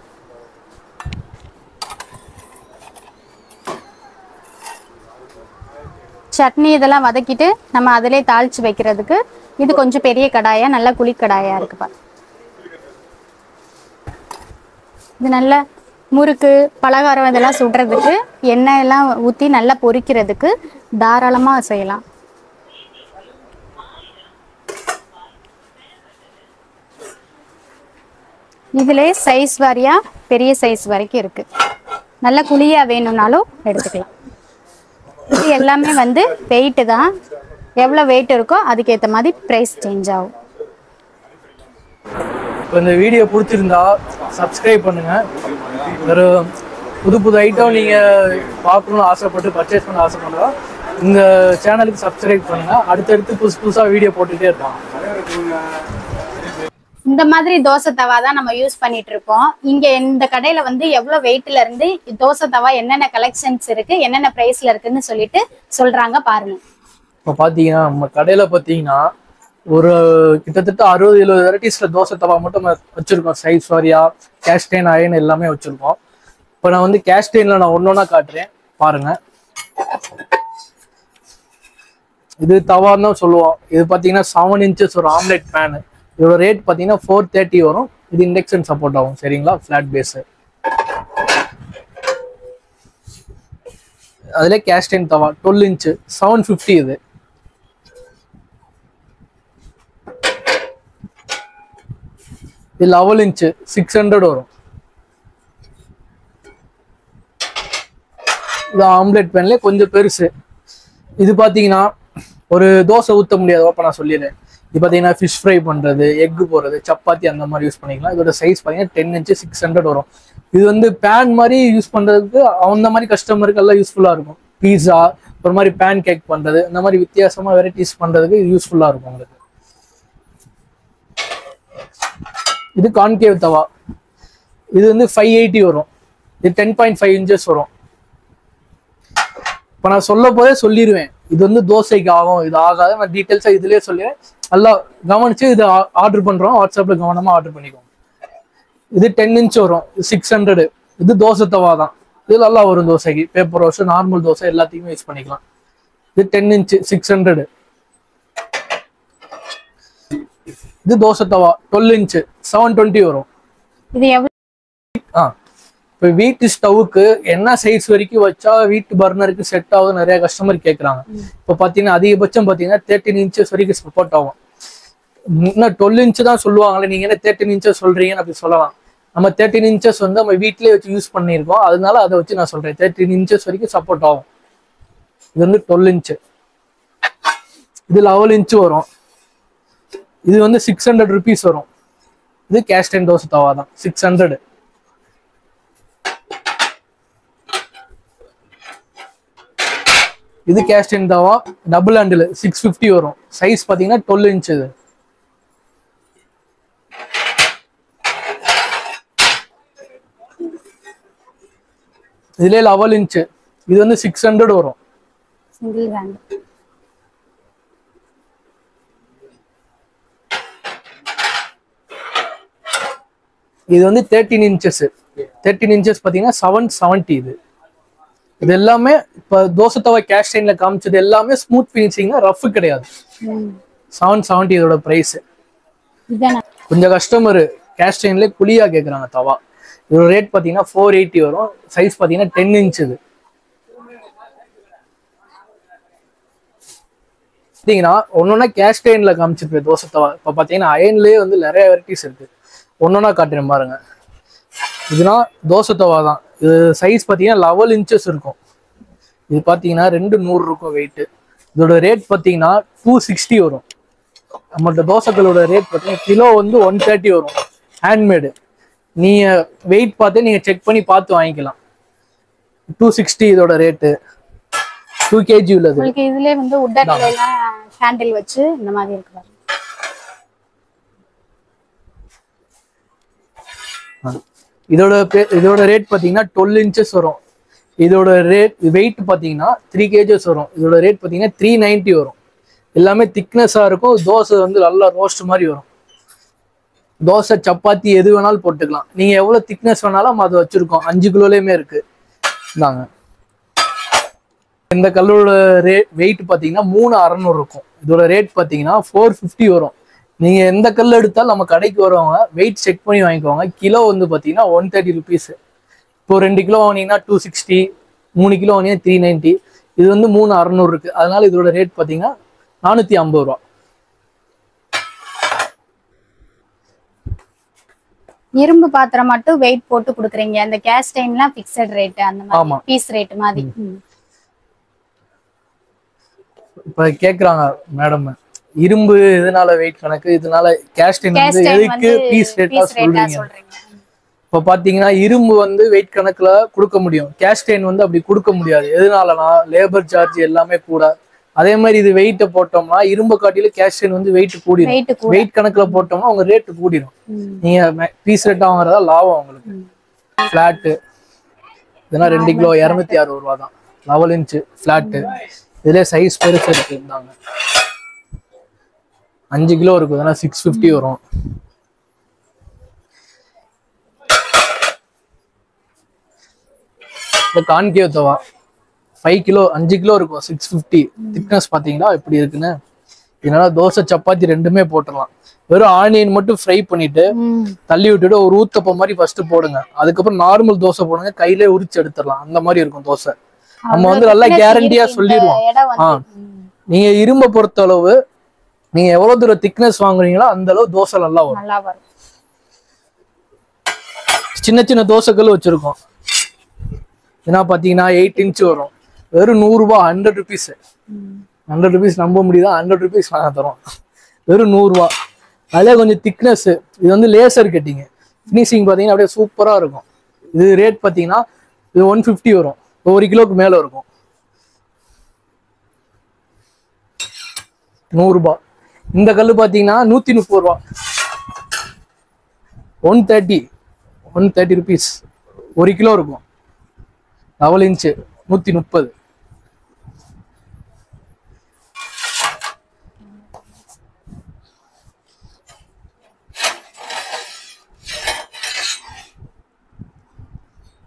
சட்னி இதெல்லாம் வதக்கிட்டு நம்ம அதிலே தாளிச்சு வைக்கிறதுக்கு இது கொஞ்சம் பெரிய கடாயா நல்ல குழி கடாயா இருக்கு பாரு. இது நல்ல முறுக்கு பலகாரம் இதெல்லாம் சுடுறதுக்கு எண்ணெய் எல்லாம் ஊற்றி நல்லா பொரிக்கிறதுக்கு தாராளமாக செய்யலாம். இதிலே சைஸ் வாரியா பெரிய சைஸ் வரைக்கும் இருக்கு. நல்ல குழியா வேணும்னாலும் எடுத்துக்கலாம். இது எல்லாமே வந்து வெயிட்டு தான். எவ்வளோ வெயிட் இருக்கோ அதுக்கேற்ற மாதிரி ப்ரைஸ் சேஞ்ச் ஆகும். இப்போ இந்த வீடியோ பிடிச்சிருந்தா சப்ஸ்கிரைப் பண்ணுங்க. ஒரு புது ஐட்டம் நீங்கள் பார்க்கணும்னு ஆசைப்பட்டு பர்ச்சேஸ் பண்ண ஆசைப்படுறா இந்த சேனலுக்கு சப்ஸ்கிரைப் பண்ணுங்க. அடுத்தடுத்து புதுசாக வீடியோ போட்டுகிட்டே இருப்பாங்க. இந்த மாதிரி தோசை தவா தான் நம்ம யூஸ் பண்ணிட்டு இருக்கோம். இங்க இந்த கடையில வந்து எவ்வளவு வெயிட்ல இருந்து தோசை தவா என்னென்ன கலெக்ஷன்ஸ் இருக்கு என்னென்ன பிரைஸ்ல இருக்குன்னு சொல்லிட்டு சொல்றாங்க பாருங்க. இப்போ பார்த்தீங்கன்னா நம்ம கடையில் பார்த்தீங்கன்னா ஒரு கிட்டத்தட்ட 60-70 வெரைட்டிஸ்ல தோசை தவா மட்டும் வச்சிருக்கோம். சைஸ் வாரியா கேஸ்டைன் அயன் எல்லாமே வச்சிருக்கோம். இப்போ நான் வந்து கேஸ்டைன்ல நான் ஒன்னொன்னா காட்டுறேன் பாருங்க. இது தவான்னு தான் சொல்லுவோம். இது பார்த்தீங்கன்னா 7 inches ஒரு ஆம்லெட் பேனு. இதோட ரேட் பார்த்தீங்கன்னா 430 வரும். இது இண்டக்ஷன் சப்போர்ட் ஆகும். சரிங்களா, ஃபிளாட் பேஸ். அதுல கேஸ்டைன் தவா 12 inch 750. இது 11 inch 600 வரும். இது ஆம்லெட் பேன்ல கொஞ்சம் பெருசு. இது பாத்தீங்கன்னா ஒரு தோசை ஊத்த முடியாது ஓப்பனா சொல்லிடுறேன். இது பார்த்தீங்கன்னா ஃபிஷ் ஃப்ரை பண்ணுறது, எக்கு போடுறது, சப்பாத்தி அந்த மாதிரி யூஸ் பண்ணிக்கலாம். இதோட சைஸ் பார்த்தீங்கன்னா 10 inch 600 வரும். இது வந்து பேன் மாதிரி யூஸ் பண்ணுறதுக்கு அந்த மாதிரி கஸ்டமருக்கு எல்லாம் யூஸ்ஃபுல்லாக இருக்கும். பீஸா ஒரு மாதிரி பேன் கேக் பண்ணுறது இந்த மாதிரி வித்தியாசமாக வெரைட்டிஸ் பண்ணுறதுக்கு யூஸ்ஃபுல்லாக இருக்கும் உங்களுக்கு. இது கான்கேவ் தவா. இது வந்து 580 வரும். இது 10.5 inches வரும். இப்போ நான் சொல்ல போதே சொல்லிடுவேன் இது வந்து தோசைக்கு ஆகும் இது ஆகாது. நான் டீட்டெயில்ஸாக இதுலேயே சொல்லிடுவேன். நல்லா கவனிச்சு இது ஆர்டர் பண்றோம். வாட்ஸ்அப்ல கவனமா ஆர்டர் பண்ணிக்கோங்க. இது 10 inch வரும். 600. இது தோசை தவா தான். இது நல்லா வரும் தோசைக்கு. பேப்பர் ரோஸ் நார்மல் தோசை எல்லாத்தையுமே யூஸ் பண்ணிக்கலாம். இது 10 inch 600. இது தோசை தவா 12 inch 720 வரும். இது எவ்வளவு? இப்போ வீட்டு ஸ்டவ்வுக்கு என்ன சைஸ் வரைக்கும் வச்சா வீட்டு பர்னருக்கு செட் ஆகும் நிறைய கஸ்டமர் கேட்குறாங்க. இப்போ பார்த்தீங்கன்னா அதிகபட்சம் பார்த்தீங்கன்னா 13 inches வரைக்கும் சப்போர்ட் ஆகும். இன்னும் 12 inch தான் சொல்லுவாங்களே, நீங்க என்ன 13 inches சொல்றீங்கன்னு அப்படி சொல்லலாம். நம்ம 13 inches வந்து நம்ம வீட்லயே வச்சு யூஸ் பண்ணியிருக்கோம். அதனால அதை வச்சு நான் சொல்றேன் 13 inches வரைக்கும் சப்போர்ட் ஆகும். இது வந்து 12 inch. இது 11 inch வரும். இது வந்து 600 rupees வரும். இது கேஸ்டைன் தோசை தவா தான் 600. இது கேஸ்டைன் தவா டபுள் ஹேண்டில் 650 வரும். சைஸ் பார்த்தீங்கன்னா 12 inch. இதுல 11 inch. இது வந்து 600 வரும். Single hand. இது வந்து 13 inches. 13 inches பார்த்தீங்கன்னா 770. இது எல்லாமே இப்போ தோசை தவா கேஸ்டைன்ல காமிச்சது எல்லாமே ஸ்மூத் ஃபினிஷிங்னா ரஃப் கிடையாது. 770 இதோட பிரைஸ். கொஞ்சம் கஸ்டமர் கேஸ்டைன்ல குழியா கேட்குறாங்க தவா. இதோட ரேட் பார்த்தீங்கன்னா 480 வரும். சைஸ் பார்த்தீங்கன்னா 10 inch. பார்த்தீங்கன்னா ஒன்னொன்னா கேஸ்டைன்ல காமிச்சிருப்பேன் தோசை தவா. இப்போ பார்த்தீங்கன்னா அயன்லேயே வந்து நிறைய வெரைட்டிஸ் இருக்கு. ஒன்னொன்னா காட்டுறேன் பாருங்க. இதுனா தோசை தவா தான். இது சைஸ் பார்த்தீங்கன்னா 11 inches இருக்கும். இது பார்த்தீங்கன்னா 200 இருக்கும் வெயிட். இதோட ரேட் பார்த்தீங்கன்னா 260 வரும். நம்மள்ட்ட தோசைகளோட ரேட் பார்த்தீங்கன்னா கிலோ வந்து 130 வரும். ஹேண்ட்மேடு. நீங்க வெயிட் பார்த்து நீங்க செக் பண்ணி பார்த்து வாங்கிக்கலாம். 260 இதோட ரேட்டு. 2 kg உள்ளது. உங்களுக்கு இதுலயே வந்து உட்டன்ல எல்லாம் ஹேண்டில் வச்சு இந்த மாதிரி இருக்கு பாருங்க. இதோட ரேட் பார்த்தீங்கன்னா 12 inches வரும். இதோட ரேட் வெயிட் பார்த்தீங்கன்னா 3 kgs வரும். இதோட ரேட் பார்த்தீங்கன்னா 390 வரும். எல்லாமே திக்னஸாக இருக்கும். தோசை வந்து நல்லா ரோஸ்ட் மாதிரி வரும். தோசை சப்பாத்தி எது வேணாலும் போட்டுக்கலாம். நீங்கள் எவ்வளோ திக்னஸ் வேணாலும் அதை வச்சுருக்கோம். 5 கிலோலையுமே இருக்கு. இந்தாங்க. இந்த கல்லோட வெயிட் பார்த்தீங்கன்னா 3600 இருக்கும். இதோட ரேட் பார்த்தீங்கன்னா 450 வரும். நீங்கள் எந்த கல் எடுத்தாலும் நம்ம கடைக்கு வருவாங்க வெயிட் செக் பண்ணி வாங்கிக்குவாங்க. கிலோ வந்து பார்த்தீங்கன்னா 130 rupees. இப்போ 2 கிலோ வாங்கினீங்கன்னா 260, 3 கிலோ வாங்கினீங்கன்னா 390. இது வந்து 3600 இருக்கு. அதனால இதோட ரேட் பார்த்தீங்கன்னா 450 ரூபா. இரும்பு பாத்திரம் மட்டும் வெயிட் போட்டு கொடுக்குறீங்க. அந்த கேஸ்டைன்லாம் ஃபிக்ஸட் ரேட் அந்த மாதிரி பீஸ் ரேட் மாதிரி. இப்ப கேக்குறாங்க மேடம் இரும்பு இதனால வெயிட் கணக்கு, இதனால கேஸ்டைன் வந்து எதுக்கு பீஸ் ரேட்டா சொல்றீங்க? இப்ப பாத்தீங்கன்னா இரும்பு வந்து வெயிட் கணக்குல கொடுக்க முடியும். கேஸ்டைன் வந்து அப்படி கொடுக்க முடியாது. எதனாலனா லேபர் சார்ஜ் எல்லாமே கூட. அதே மாதிரி இது வெயிட்ட போட்டோம்னா இரும்பு காட்டில கேஸ்டைன் வந்து வெயிட் கூடிடும். வெயிட் கணக்குல போட்டோம்னா உங்க ரேட் கூடிடும். நீங்க பீஸ் ரேட்டா வாங்குறதா லாபம் உங்களுக்கு. பிளாட் இதெல்லாம் 2 கிலோ 260 ரூபா தான். 11 inch பிளாட். இதுல சைஸ் பெருசு இருக்கு. 5 கிலோ இருக்கு. அதனால 650 வரும். இந்த கான்கேவ் தவா 5 கிலோ 5 கிலோ இருக்கும். 650. திக்னஸ் பாத்தீங்கன்னா எப்படி இருக்குன்னு. இதனால தோசை சப்பாத்தி ரெண்டுமே போட்டுடலாம். வெறும் ஆனியன் மட்டும் ஃப்ரை பண்ணிட்டு தள்ளி விட்டுட்டு ஒரு ஊத்தப்பம் மாதிரி ஃபர்ஸ்ட் போடுங்க. அதுக்கப்புறம் நார்மல் தோசை போடுங்க. கையிலே உரிச்சு எடுத்துடலாம். அந்த மாதிரி இருக்கும் தோசை. நம்ம வந்து நல்லா கேரண்டியா சொல்லிடுவோம். நீங்க இரும்ப பொறுத்த அளவு நீங்க எவ்வளவு தூரம் திக்னஸ் வாங்குறீங்களோ அந்த அளவு தோசை நல்லா வரும். சின்ன சின்ன தோசைகள் வச்சிருக்கோம். ஏன்னா பாத்தீங்கன்னா 8 inch வரும். வெறும் 100 ரூபாய். 100 rupees. 100 rupees நம்ப முடியுதா? 100 rupees நாங்க தரோம். வெறும் 100 ரூபாய். அதே கொஞ்சம் திக்னஸ். இது வந்து லேசர் கட்டிங். ஃபினிஷிங் பாத்தீங்கன்னா அப்படியே சூப்பரா இருக்கும். இது ரேட் பாத்தீங்கன்னா இது 150 வரும். 1 கிலோக்கு மேல இருக்கும். 100 ரூபாய். இந்த கல்லு பாத்தீங்கன்னா 130 ரூபாய். 130 rupees. 1 கிலோ இருக்கும். 11 inch 130.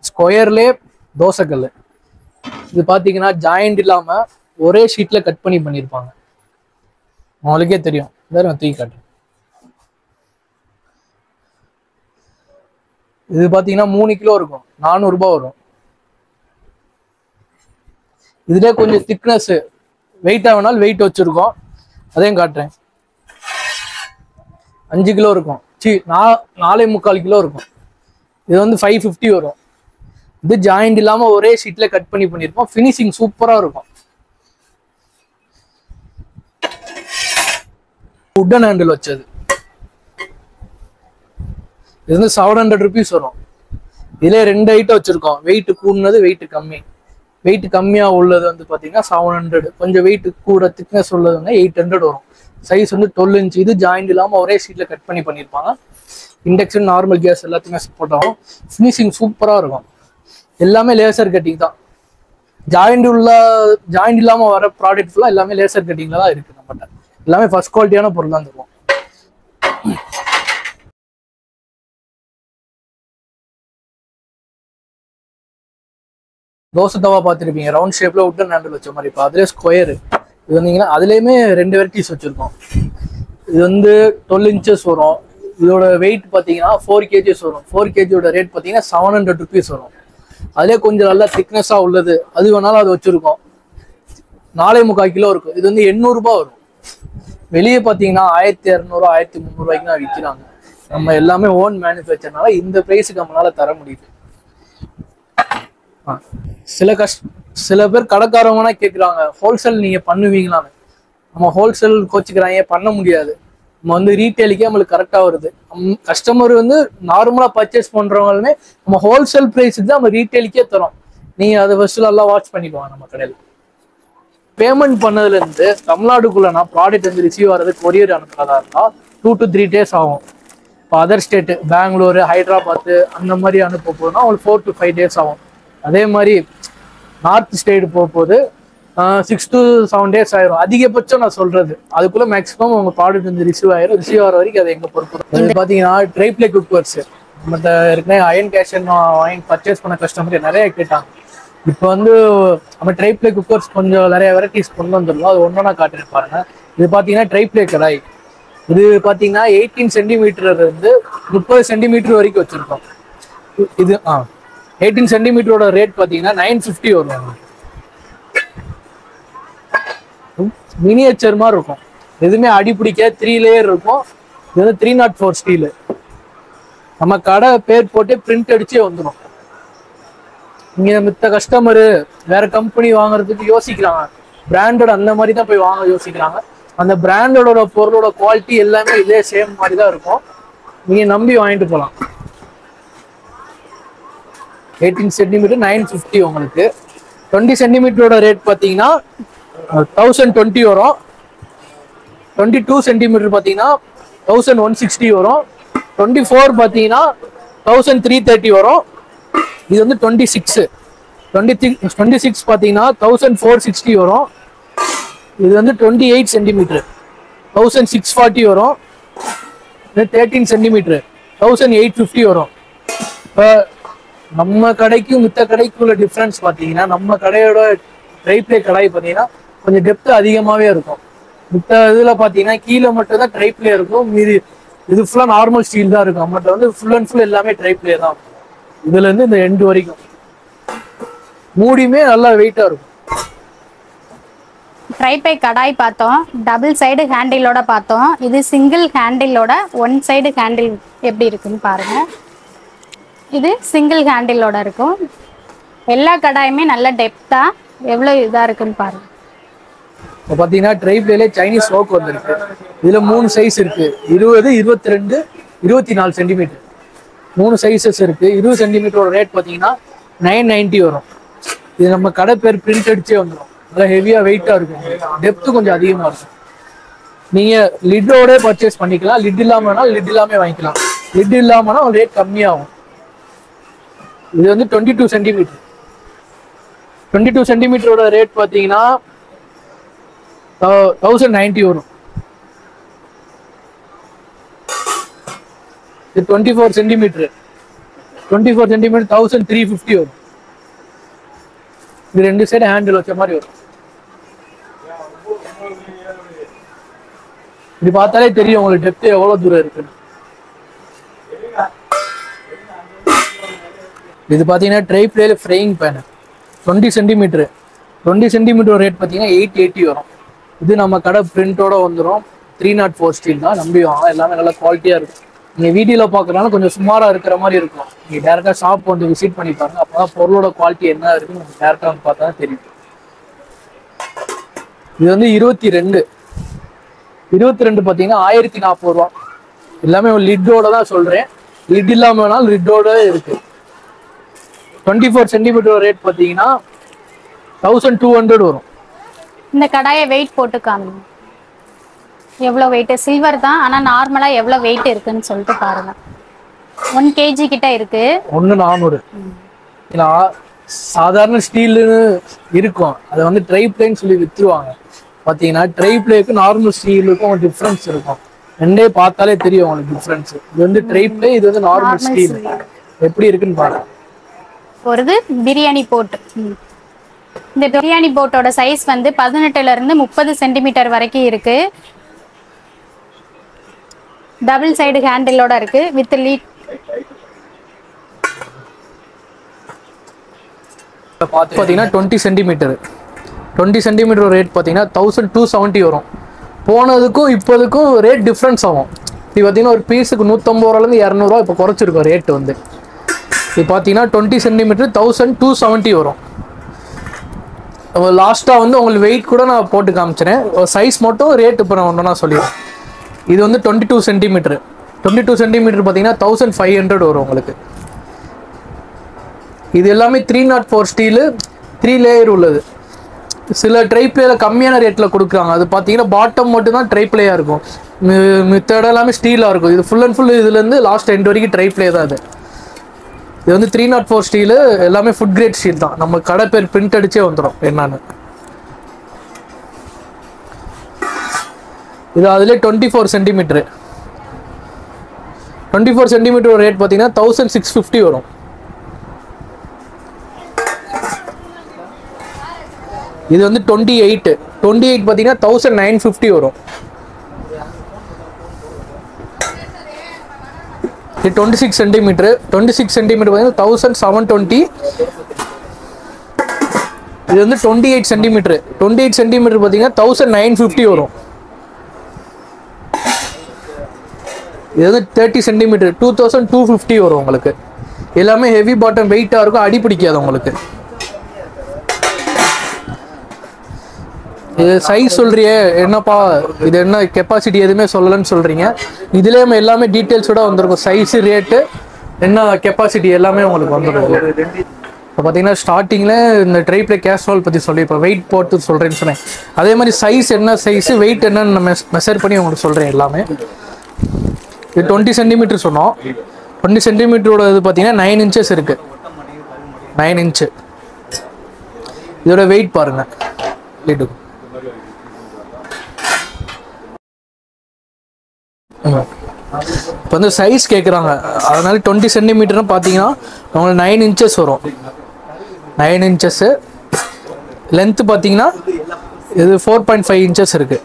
ஸ்கொயர்லே தோசைக்கல். இது பாத்தீங்கன்னா ஜாயிண்ட் இல்லாம ஒரே ஷீட்ல கட் பண்ணிருப்பாங்க. உங்களுக்கே தெரியும். வேற தூக்கி காட்டு. இது பாத்தீங்கன்னா 3 கிலோ இருக்கும். 400 ரூபாய் வரும். இதுல கொஞ்சம் திக்னஸ் வெயிட்டா வேணாலும் வெயிட் வச்சிருக்கோம். அதையும் காட்டுறேன். 5 கிலோ இருக்கும். 4.25 கிலோ இருக்கும். இது வந்து 550 வரும். இது ஜாயிண்ட் இல்லாம ஒரே ஷீட்ல கட் பண்ணிருப்போம். ஃபினிஷிங் சூப்பரா இருக்கும். உட்டன் ஹேண்டில் வச்சது. இது வந்து 700 rupees வரும். இதுல 2 ஐட்டம் வச்சிருக்கோம். வெயிட் கூடுனது, வெயிட் கம்மி. வெயிட் கம்மியா உள்ளது வந்து பாத்தீங்கன்னா 700. கொஞ்சம் வெயிட் கூட திக்னஸ் உள்ளது வந்து 800 வரும். சைஸ் வந்து 12 inch. இது ஜாயிண்ட் இல்லாம ஒரே ஷீட்ல கட் பண்ணிருப்பாங்க. இண்டக்ஷன் நார்மல் கேஸ் எல்லாத்தையுமே சப்போர்ட் ஆகும். ஃபினிஷிங் சூப்பரா இருக்கும். எல்லாமே லேசர் கட்டிங் தான். ஜாயிண்ட் இல்லாம வர ப்ராடக்ட் ஃபுல்லா எல்லாமே லேசர் கட்டிங்ல தான் இருக்கு நம்மகிட்ட. எல்லாமே ஃபர்ஸ்ட் குவாலிட்டியான பொருள் தான் தருவோம். தோசை தவா பார்த்துருப்பீங்க. ரவுண்ட் ஷேப்ல உட்டன் ஹேண்டில் வச்ச மாதிரி. இப்போ அதுலேயே ஸ்கொயர். இது வந்தீங்கன்னா அதுலேயுமே 2 வெரைட்டிஸ் வச்சிருக்கோம். இது வந்து 12 inches வரும். இதோட வெயிட் பார்த்தீங்கன்னா 4 kgs வரும். 4 kgயோட ரேட் பார்த்தீங்கன்னா 700 rupees வரும். அதுலேயே கொஞ்சம் நல்லா திக்னஸாக உள்ளது அது வேணாலும் அது வச்சிருக்கோம். 4.25 கிலோ இருக்கும். இது வந்து 800 ரூபாய் வரும். வெளியே பார்த்தீங்கன்னா 1200 1300 ரூபாய்க்கு தான் விற்கிறாங்க. நம்ம எல்லாமே ஓன் மேனுஃபேக்சர்னால இந்த பிரைஸுக்கு நம்மளால தர முடியுது. சில பேர் கடைக்காரவங்கன்னா கேட்குறாங்க ஹோல்சேல் நீங்க பண்ணுவீங்களான்னு. நம்ம ஹோல்சேல் கோச்சுக்கிறாங்க, பண்ண முடியாது. நம்ம வந்து ரீட்டைலுக்கே நம்மளுக்கு கரெக்டாக வருது. கஸ்டமர் வந்து நார்மலாக பர்ச்சேஸ் பண்ணுறவங்களுமே நம்ம ஹோல்சேல் ப்ரைஸுக்கு தான் நம்ம ரீட்டைலுக்கே தரோம். நீங்கள் அதை ஃபஸ்ட்டு நல்லா வாட்ச் பண்ணிக்குவாங்க நம்ம கடையில். பேமெண்ட் பண்ணதுலேருந்து தமிழ்நாடுக்குள்ளனா ப்ராடக்ட் வந்து ரிசீவ் ஆகிறது கொரியர் அனுப்புறதா இருந்தால் 2 to 3 days ஆகும். இப்போ அதர் ஸ்டேட்டு பெங்களூரு, ஹைதராபாத்து அந்த மாதிரி அனுப்ப போதுன்னா உங்களுக்கு 4 to 5 days ஆகும். அதே மாதிரி நார்த் ஸ்டேட் போகும்போது 6 to 7 days ஆயிரும். அதிகபட்சம் நான் சொல்றது அதுக்குள்ள மேக்ஸிமம் உங்க ப்ராடக்ட் வந்து ரிசீவ் ஆயிரும். ரிசீவ் ஆகிற வரைக்கும் அது எங்க பொறுப்பு. இது பாத்தீங்கன்னா ட்ரைப்ளே குக்கர்ஸ் மற்ற ஏற்கனவே அயன் கேஷன் வாங்கி பர்ச்சேஸ் பண்ண கஸ்டமர் நிறைய கேட்டாங்க. இப்போ வந்து நம்ம ட்ரைப்ளே குக்கர்ஸ் கொஞ்சம் நிறைய வெரைட்டிஸ் கொண்டு வந்துருந்தோம். அது ஒன்றா காட்டுறேன் பாருங்க. இது பாத்தீங்கன்னா ட்ரைப்ளே கடாய். இது பாத்தீங்கன்னா 18 சென்டிமீட்டர் இருந்து 30 சென்டிமீட்டர் வரைக்கும் வச்சிருக்கோம். இது 18 சென்டிமீட்டரோட ரேட் பாத்தீங்கன்னா 950 வரும். மினியேச்சர் மாதிரி இருக்கும். எதுவுமே அடிப்பிடிக்க 3 லேயர் இருக்கும். இது வந்து 304 ஸ்டீலு. நம்ம கடை பேர் போட்டு பிரிண்ட் அடிச்சே வந்துடும். இங்க மித்த கஸ்டமரு வேற கம்பெனி வாங்குறதுக்கு யோசிக்கிறாங்க. பிராண்டட் அந்த மாதிரி தான் போய் வாங்க யோசிக்கிறாங்க. அந்த பிராண்டோட பொருளோட குவாலிட்டி எல்லாமே இதே சேம் மாதிரி தான் இருக்கும். நீங்க நம்பி வாங்கிட்டு போகலாம். 18 சென்டிமீட்டர் 950 உங்களுக்கு. 20 சென்டிமீட்டரோட ரேட் பார்த்தீங்கன்னா 1020 வரும். 22 சென்டிமீட்டர் பார்த்தீங்கன்னா 1160 வரும். 24 பார்த்தீங்கன்னா 1330 வரும். இது வந்து 26 பார்த்தீங்கன்னா 1460 வரும். இது வந்து 28 சென்டிமீட்டர் 1640 வரும். இது 13 சென்டிமீட்டர் 1850 வரும். இப்போ நம்ம கடைக்கும் மித்த கடைக்கும் உள்ள டிஃப்ரென்ஸ் பார்த்தீங்கன்னா நம்ம கடையோட ட்ரைப்ளே கடாய் பார்த்தீங்கன்னா கொஞ்சம் டெப்த் அதிகமாகவே இருக்கும். மித்த இதில் பார்த்தீங்கன்னா கீழே மட்டும் தான் ட்ரைப்ளே இருக்கும். இது ஃபுல்லாக நார்மல் ஸ்டீல் தான் இருக்கும். நம்மகிட்ட வந்து ஃபுல் அண்ட் ஃபுல் எல்லாமே ட்ரைப்ளே தான். இதுலேருந்து இந்த எண்டு வரைக்கும் மூடியுமே நல்லா வெயிட்டாக இருக்கும். ட்ரைப்ளே கடாய் பார்த்தோம், டபுள் சைடு ஹேண்டிலோட பார்த்தோம். இது சிங்கிள் ஹேண்டிலோட 1 சைடு ஹேண்டில் எப்படி இருக்குன்னு பாருங்க. இது சிங்கிள் ஹேண்டிலோட இருக்கும். எல்லா கடாயுமே நல்ல டெப்தா எவ்வளோ இதாக இருக்குன்னு பாருங்க. இப்போ பார்த்தீங்கன்னா ட்ரைப்ளேல சைனீஸ் ஒர்க் வந்துருக்கு. இதில் 3 சைஸ் இருக்கு. 20, 22, 24 சென்டிமீட்டர் 3 சைஸஸ் இருக்கு. 20 சென்டிமீட்டரோட ரேட் பார்த்தீங்கன்னா 990 வரும். இது நம்ம கடை பேர் பிரிண்ட் அடிச்சே வந்துடும். நல்லா ஹெவியாக வெயிட்டாக இருக்கும். டெப்த்து கொஞ்சம் அதிகமாக இருக்கும். நீங்கள் லிட்டோட பர்ச்சேஸ் பண்ணிக்கலாம். லிட் இல்லாமல்னா லிட் இல்லாமல் வாங்கிக்கலாம். லிட் இல்லாமல்னா ரேட் கம்மியாகும். இது வந்து 22 சென்டிமீட்டர் 22 சென்டிமீட்டரோட ரேட் பார்த்தீங்கன்னா 1090 வரும். இது 24 சென்டிமீட்டர் 1350 வரும். இது 2 சைடு ஹேண்டில் வச்ச மாதிரி வரும். இது பார்த்தாலே தெரியும் உங்களுக்கு டெப்த் எவ்வளவு தூரம் இருக்குன்னு. இது பார்த்தீங்கன்னா ட்ரைப்ளேல ஃப்ரையிங் பேன் 20 சென்டிமீட்டர் ரேட் பார்த்தீங்கன்னா 880 வரும். இது நம்ம கடை பிரிண்டோட வந்துடும். 304 ஸ்டீல் தான். நம்பி வாங்க. எல்லாமே நல்லா குவாலிட்டியாக இருக்கும். நீங்கள் வீடியோவில் பார்க்கறதுனால கொஞ்சம் சுமாராக இருக்கிற மாதிரி இருக்கும். நீங்கள் டேரெக்டாக ஷாப் வந்து விசிட் பண்ணி பாருங்க. அப்போ தான் பொருளோட குவாலிட்டி என்ன இருக்குன்னு நம்ம டேரெக்டாக வந்து பார்த்தா தான் தெரியும். இது வந்து 22 பார்த்தீங்கன்னா 1040 ரூபா. எல்லாமே லிட்டோட தான் சொல்கிறேன். லிட் இல்லாமல் வேணாலும் லிட்டோட இருக்குது. 24 சென்டிமீட்டர் ரேட் பார்த்தீங்கன்னா 1200 வரும். இந்த கடாயை வெயிட் போட்டு காமிங்க. எவ்வளோ வெயிட்? சில்வர் தான், ஆனால் நார்மலாக எவ்வளோ வெயிட் இருக்குன்னு சொல்லிட்டு பாருங்க. 1 kg கிட்ட இருக்கு. 1400. சாதாரண ஸ்டீல்னு இருக்கும். அதை வந்து ட்ரைப்ளேன்னு சொல்லி வித்துருவாங்க. பார்த்தீங்கன்னா ட்ரைப்ளேக்கு நார்மல் ஸ்டீலுக்கும் டிஃப்ரென்ஸ் இருக்கும். ரெண்டே பார்த்தாலே தெரியும் உங்களுக்கு டிஃப்ரென்ஸ். இது வந்து ட்ரைப்ளே, இது வந்து நார்மல் ஸ்டீல். எப்படி இருக்குன்னு பாருங்க. ஒரு பிரியாணி போட்டு, இந்த பிரியாணி போட்டோட சைஸ் வந்து 18 இருந்து 30 சென்டிமீட்டர் வரைக்கும் இருக்கு. டபுள் சைடு ஹேண்டிலோட இருக்கு. வித் லீட் பார்த்தீங்கன்னா 20 சென்டிமீட்டர் ரேட் பார்த்தீங்கன்னா 1270 வரும். போனதுக்கும் இப்போதுக்கும் ரேட் டிஃப்ரென்ஸ் ஆகும். இது பார்த்தீங்கன்னா ஒரு பீஸுக்கு 150 ரூபாலேருந்து 200 ரூபா இப்போ குறைச்சிருக்கோம் ரேட்டு வந்து. இது பார்த்தீங்கன்னா 20 சென்டிமீட்டர் 1270 வரும். லாஸ்ட்டாக வந்து உங்களுக்கு வெயிட் கூட நான் போட்டு காமிச்சிறேன். சைஸ் மட்டும் ரேட் இப்போ நான் ஒன்றா சொல்லிடுறேன். இது வந்து 22 சென்டிமீட்டர். 22 சென்டிமீட்டர் பார்த்தீங்கன்னா 1500 வரும் உங்களுக்கு. இது எல்லாமே 304 ஸ்டீலு 3 லேயர் உள்ளது. சில ட்ரைப்ளேல கம்மியான ரேட்டில் கொடுக்குறாங்க. அது பார்த்தீங்கன்னா பாட்டம் மட்டும் தான் ட்ரைப்ளேயாக இருக்கும், மித்த இடம் எல்லாமே ஸ்டீலாக இருக்கும். இது ஃபுல் அண்ட் ஃபுல் இதுலேருந்து லாஸ்ட் எண்ட் வரைக்கும் ட்ரைப்ளே தான். இது வந்து 304 ஸ்டீலு, எல்லாமே ஃபுட் கிரேட் ஸ்டீல் தான். நம்ம கடை பேர் பிரிண்ட் அடிச்சே வந்துடும் என்னன்னு. இது அதிலே 24 சென்டிமீட்டரு. 24 சென்டிமீட்டர் ரேட் பார்த்தீங்கன்னா 1650 வரும். இது வந்து 28 பார்த்தீங்கன்னா 1950 வரும். இது 26 சென்டிமீட்டர். 26 சென்டிமீட்டர் பார்த்தீங்கன்னா 1720. இது வந்து 28 சென்டிமீட்டர். 28 சென்டிமீட்டர் பார்த்தீங்கன்னா 1950 வரும். இது வந்து 30 சென்டிமீட்டர் 2250 வரும் உங்களுக்கு. எல்லாமே ஹெவி பாட்டம், வெயிட்டாக இருக்கும், அடி பிடிக்காது உங்களுக்கு. இது சைஸ் சொல்றியே என்னப்பா, இது என்ன கெப்பாசிட்டி எதுவுமே சொல்லலன்னு சொல்றீங்க. இதுலேயே நம்ம எல்லாமே டீட்டெயில்ஸோட வந்திருக்கும். சைஸு, ரேட்டு, என்ன கெப்பாசிட்டி எல்லாமே உங்களுக்கு வந்துடும். இப்போ பார்த்தீங்கன்னா ஸ்டார்டிங்கில் இந்த ட்ரைப்ளே கேஸ்ட்ரால் பற்றி சொல்லி இப்போ வெயிட் போட்டு சொல்கிறேன்னு சொன்னேன். அதே மாதிரி சைஸ் என்ன சைஸு, வெயிட் என்னன்னு நம்ம மெஷர் பண்ணி உங்களுக்கு சொல்கிறேன் எல்லாமே. இது 20 சென்டிமீட்டர் சொன்னோம். 20 சென்டிமீட்டரோட இது பார்த்தீங்கன்னா 9 இன்ச்சஸ் இருக்குது. 9 இன்ச்சு. இதோட வெயிட் பாருங்கள். லீடு இப்போ வந்து சைஸ் கேட்குறாங்க, அதனால 20 சென்டிமீட்டர்னு பார்த்தீங்கன்னா உங்களுக்கு 9 இன்ச்சஸ் வரும். 9 இன்ச்சஸ்ஸு. லென்த்து பார்த்தீங்கன்னா இது 4.5 இன்ச்சஸ் இருக்குது.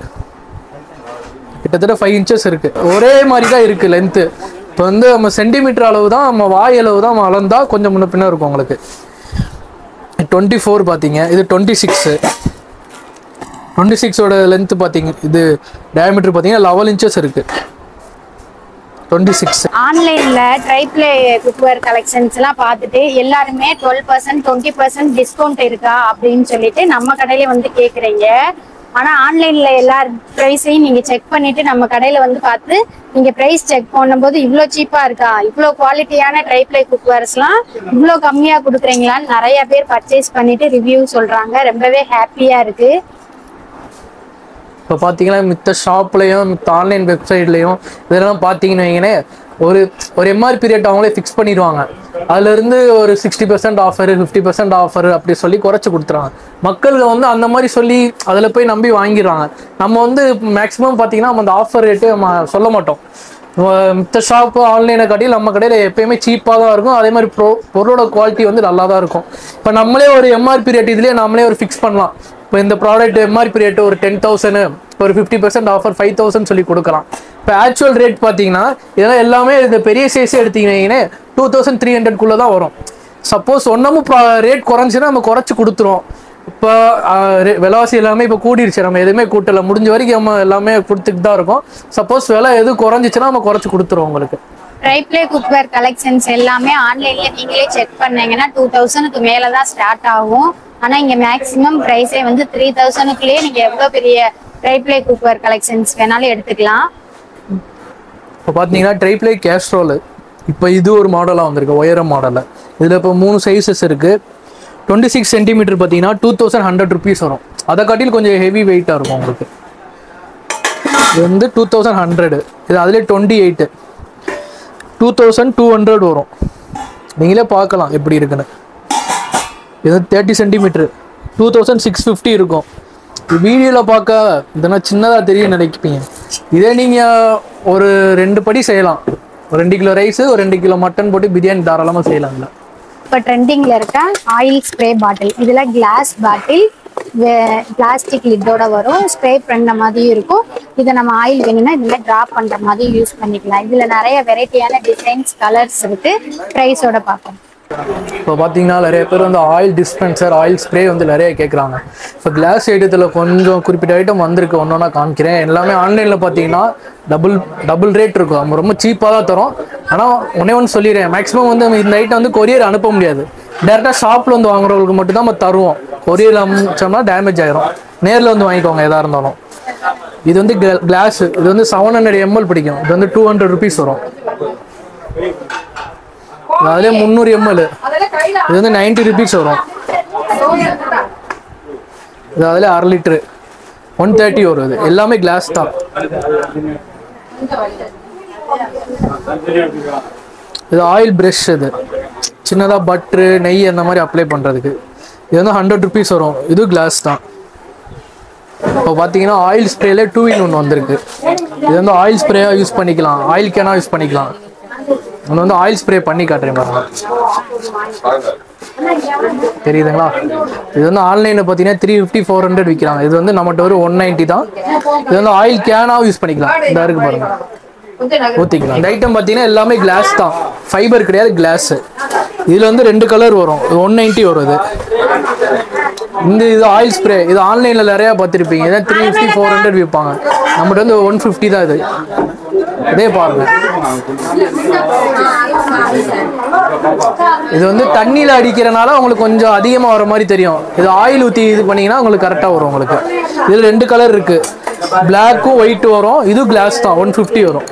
கிட்டத்தட்ட 5 இன்ச்சஸ் இருக்குது. ஒரே மாதிரி தான் இருக்குது லென்த்து. இப்போ வந்து நம்ம சென்டிமீட்டர் அளவு தான், நம்ம வாய் அளவு தான் நம்ம அளந்தால் கொஞ்சம் முன்ன பின்ன இருக்கும் உங்களுக்கு. 24 பார்த்தீங்க. இது 26. 26ஓட லென்த்து பார்த்தீங்க. இது டயாமீட்டர் பார்த்தீங்கன்னா 11 இன்ச்சஸ் இருக்குது. 26. ஆன்லைன்ல ட்ரைப்ளே குக்வேர் கலெக்ஷன்ஸ் எல்லாம் பார்த்துட்டு எல்லாருமே 12% 20% டிஸ்கவுண்ட் இருக்கா அப்படின்னு சொல்லிட்டு நம்ம கடையில வந்து கேக்குறீங்க. ஆனா ஆன்லைன்ல எல்லா பிரைஸையும் நீங்க செக் பண்ணிட்டு நம்ம கடையில வந்து பார்த்து நீங்க பிரைஸ் செக் பண்ணும்போது இவ்வளோ சீப்பா இருக்கா, இவ்வளோ குவாலிட்டியான ட்ரைப்ளே குக்வேர்ஸ் எல்லாம் இவ்வளோ கம்மியா கொடுக்குறீங்களான்னு நிறைய பேர் பர்ச்சேஸ் பண்ணிட்டு ரிவ்யூ சொல்றாங்க. ரொம்பவே ஹாப்பியா இருக்கு. இப்போ பார்த்தீங்கன்னா மித்த ஷாப்லேயும் மித்த ஆன்லைன் வெப்சைட்லேயும் இதெல்லாம் பார்த்தீங்கன்னு வைங்களேன், ஒரு எம்ஆர்பி ரேட் அவங்களே ஃபிக்ஸ் பண்ணிடுவாங்க. அதுலேருந்து ஒரு 60% ஆஃபர், 50% ஆஃபர் அப்படி சொல்லி குறைச்சி கொடுத்துறாங்க. மக்களுக்கு வந்து அந்த மாதிரி சொல்லி அதில் போய் நம்பி வாங்கிடுறாங்க. நம்ம வந்து மேக்ஸிமம் பார்த்தீங்கன்னா நம்ம அந்த ஆஃபர் ரேட்டு நம்ம சொல்ல மாட்டோம். மித்த ஷாப்பு ஆன்லைனை காட்டியும் நம்ம கடையில் எப்பயுமே சீப்பாக தான் இருக்கும். அதே மாதிரி பொருளோட குவாலிட்டி வந்து நல்லா தான் இருக்கும். இப்போ நம்மளே ஒரு எம்ஆர்பி ரேட் இதுலேயே நம்மளே ஒரு ஃபிக்ஸ் பண்ணலாம். இப்போ இந்த ப்ராடக்ட் எம்ஆர்பி ரேட்டு ஒரு 10,000, ஒரு 50% ஆஃபர் 5,000 சொல்லி கொடுக்கலாம். இப்போ ஆக்சுவல் ரேட் பார்த்தீங்கன்னா இதெல்லாம் எல்லாமே இந்த பெரிய சைஸே எடுத்தீங்கன்னா 2300 தான் வரும். சப்போஸ் ஒன்றும் ரேட் குறைஞ்சின்னா நம்ம குறைச்சி கொடுத்துருவோம். இப்போ விலைவாசி எல்லாமே இப்போ கூடிருச்சு, நம்ம எதுவுமே கூட்டலை, முடிஞ்ச வரைக்கும் நம்ம எல்லாமே கொடுத்துட்டு தான் இருக்கோம். சப்போஸ் விலை எது குறைஞ்சிச்சுன்னா நம்ம குறைச்சி கொடுத்துருவோம் உங்களுக்கு. ட்ரைப்ளே குக்வேர் கலெக்ஷன்ஸ் எல்லாமே ஆன்லைன்ல நீங்களே செக் பண்ணீங்கன்னா 2000க்கு மேல தான் ஸ்டார்ட் ஆகும். ஆனா இங்க மேக்ஸிமம் பிரைஸே வந்து 3000க்குள்ளேயே நீங்க எவ்வளவு பெரிய ட்ரைப்ளே குக்வேர் கலெக்ஷன்ஸ் வேணாலும் எடுத்துக்கலாம். இப்போ பார்த்தீங்கன்னா ட்ரைப்ளே கேஸ்ட்ரோல் இப்போ இது ஒரு மாடலாக வந்திருக்கு, ஒயரம் மாடலில். இதில் இப்போ 3 சைஸஸ் இருக்குது. 26 சென்டிமீட்டர் பார்த்தீங்கன்னா 2100 rupees வரும். அதை காட்டிலும் கொஞ்சம் ஹெவி வெயிட்டாக இருக்கும் உங்களுக்கு. இது வந்து 2100. இது அதிலே 28 2200 வரும். நீங்களே பார்க்கலாம் எப்படி இருக்குன்னு. இது 30 சென்டிமீட்டர் 2650 இருக்கும். வீடியோவில் பார்க்க இதெல்லாம் சின்னதாக தெரியும் நினைப்பீங்க. இதே நீங்கள் ஒரு 2 படி செய்யலாம். ஒரு 2 கிலோ ரைஸு, ஒரு 2 கிலோ மட்டன் போட்டு பிரியாணி தாராளமாக செய்யலாம். இல்லை இப்போ ட்ரெண்டிங்ல இருக்க ஆயில் ஸ்ப்ரே பாட்டில், இதுல கிளாஸ் பாட்டில் பிளாஸ்டிக் லிட்டோட வரும். ஸ்ப்ரே பண்ணுற மாதிரியும் இருக்கும். இதை நம்ம ஆயில் வேணும்னா இதுல ட்ராப் பண்ற மாதிரி யூஸ் பண்ணிக்கலாம். இதுல நிறைய வெரைட்டியான டிசைன்ஸ், கலர்ஸ் இருக்கு. ப்ரைஸோட பார்ப்போம். இப்போ பார்த்தீங்கன்னா நிறைய பேர் வந்து ஆயில் டிஸ்பென்சர் ஆயில் ஸ்ப்ரே வந்து நிறைய கேட்குறாங்க. இப்போ கிளாஸ் ஐட்டத்தில் கொஞ்சம் குறிப்பிட்ட ஐட்டம் வந்திருக்கு, ஒன்றா காமிக்கிறேன். எல்லாமே ஆன்லைனில் பார்த்தீங்கன்னா டபுள் ரேட் இருக்கும். நம்ம ரொம்ப சீப்பாக தான் தரோம். ஆனால் ஒன்று சொல்லிடுறேன், மேக்ஸிமம் வந்து இந்த ஐட்டம் வந்து கொரியர் அனுப்ப முடியாது. டேரெக்டாக ஷாப்பில் வந்து வாங்குறவங்களுக்கு மட்டும் தான் நம்ம தருவோம். கொரியர் அனுப்பிச்சோம்னா டேமேஜ் ஆயிரும். நேரில் வந்து வாங்கிக்கோங்க எதாக இருந்தாலும். இது வந்து கிளாஸ், இது வந்து 700 ml பிடிக்கும். இது வந்து 200 rupees வரும். அதிலே 300 ml, இது வந்து 90 rupees வரும். இது அதிலே 1/2 லிட்டரு 130 வரும். இது எல்லாமே கிளாஸ் தான். இது ஆயில் பிரஷ், இது சின்னதாக பட்ரு நெய் அந்த மாதிரி அப்ளை பண்ணுறதுக்கு. இது வந்து 100 rupees வரும். இது கிளாஸ் தான். இப்போ பார்த்தீங்கன்னா ஆயில் ஸ்ப்ரேல 2-in-1 வந்திருக்கு. இது வந்து ஆயில் ஸ்ப்ரேயாக யூஸ் பண்ணிக்கலாம், ஆயில் கேனாக யூஸ் பண்ணிக்கலாம். ஒன்று வந்து ஆயில் ஸ்ப்ரே பண்ணி காட்டுறேன் பாருங்க, தெரியுதுங்களா? இது வந்து ஆன்லைனில் பார்த்தீங்கன்னா 350-400 விற்கிறாங்க. இது வந்து நம்மகிட்ட ஒரு 190 தான். இது வந்து ஆயில் கேனாக யூஸ் பண்ணிக்கலாம். இந்த இருக்கு பாருங்க, ஊற்றிக்கலாம். இந்த ஐட்டம் பார்த்தீங்கன்னா எல்லாமே கிளாஸ் தான், ஃபைபர் கிடையாது, கிளாஸ். இதில் வந்து 2 கலர் வரும். 190 வரும். இது ஆயில் ஸ்ப்ரே. இது ஆன்லைனில் நிறையா பார்த்துருப்பீங்க. இதான் 350-400 விற்பாங்க. நம்மகிட்ட வந்து 150 தான். இது இதே பாருங்க, இது வந்து தண்ணியில் அடிக்கிறனால உங்களுக்கு கொஞ்சம் அதிகமாக வர மாதிரி தெரியும். இது ஆயில் ஊற்றி இது பண்ணிங்கன்னா உங்களுக்கு கரெக்டாக வரும். உங்களுக்கு இதில் 2 கலர் இருக்கு, பிளாக்கும் ஒயிட்டும் வரும். இது கிளாஸ் தான், 150 வரும்.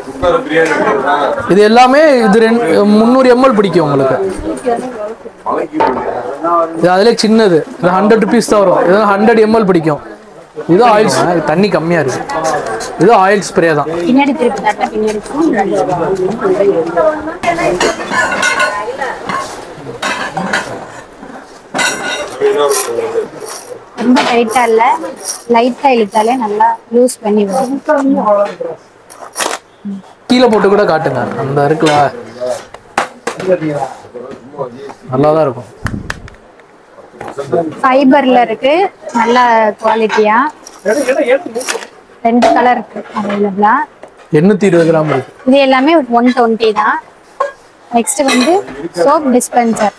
இது எல்லாமே இது 300 ml பிடிக்கும் உங்களுக்கு. இது அதிலே சின்னது, இது 100 rupees தான் வரும். இது 100 ml பிடிக்கும். இது ஆயில், தண்ணி கம்மியாக இருக்கு. இது ஆயில் ஸ்ப்ரே தான். ரொம்ப டைட்டா இல்ல, லைட்டா இழுத்தாலே நல்லா லூஸ் பண்ணி வரும். கீழே போட்டு கூட காட்டுங்க, அந்த இருக்குல்ல, நல்லா தான் இருக்கும். ஃபைபர்ல இருக்கு, நல்ல குவாலிட்டியா. 2 கலர் இருக்கு அவைலபிளா. 820 கிராம் இருக்கு. இது எல்லாமே 120 தான். நெக்ஸ்ட் வந்து சோப் டிஸ்பென்சர்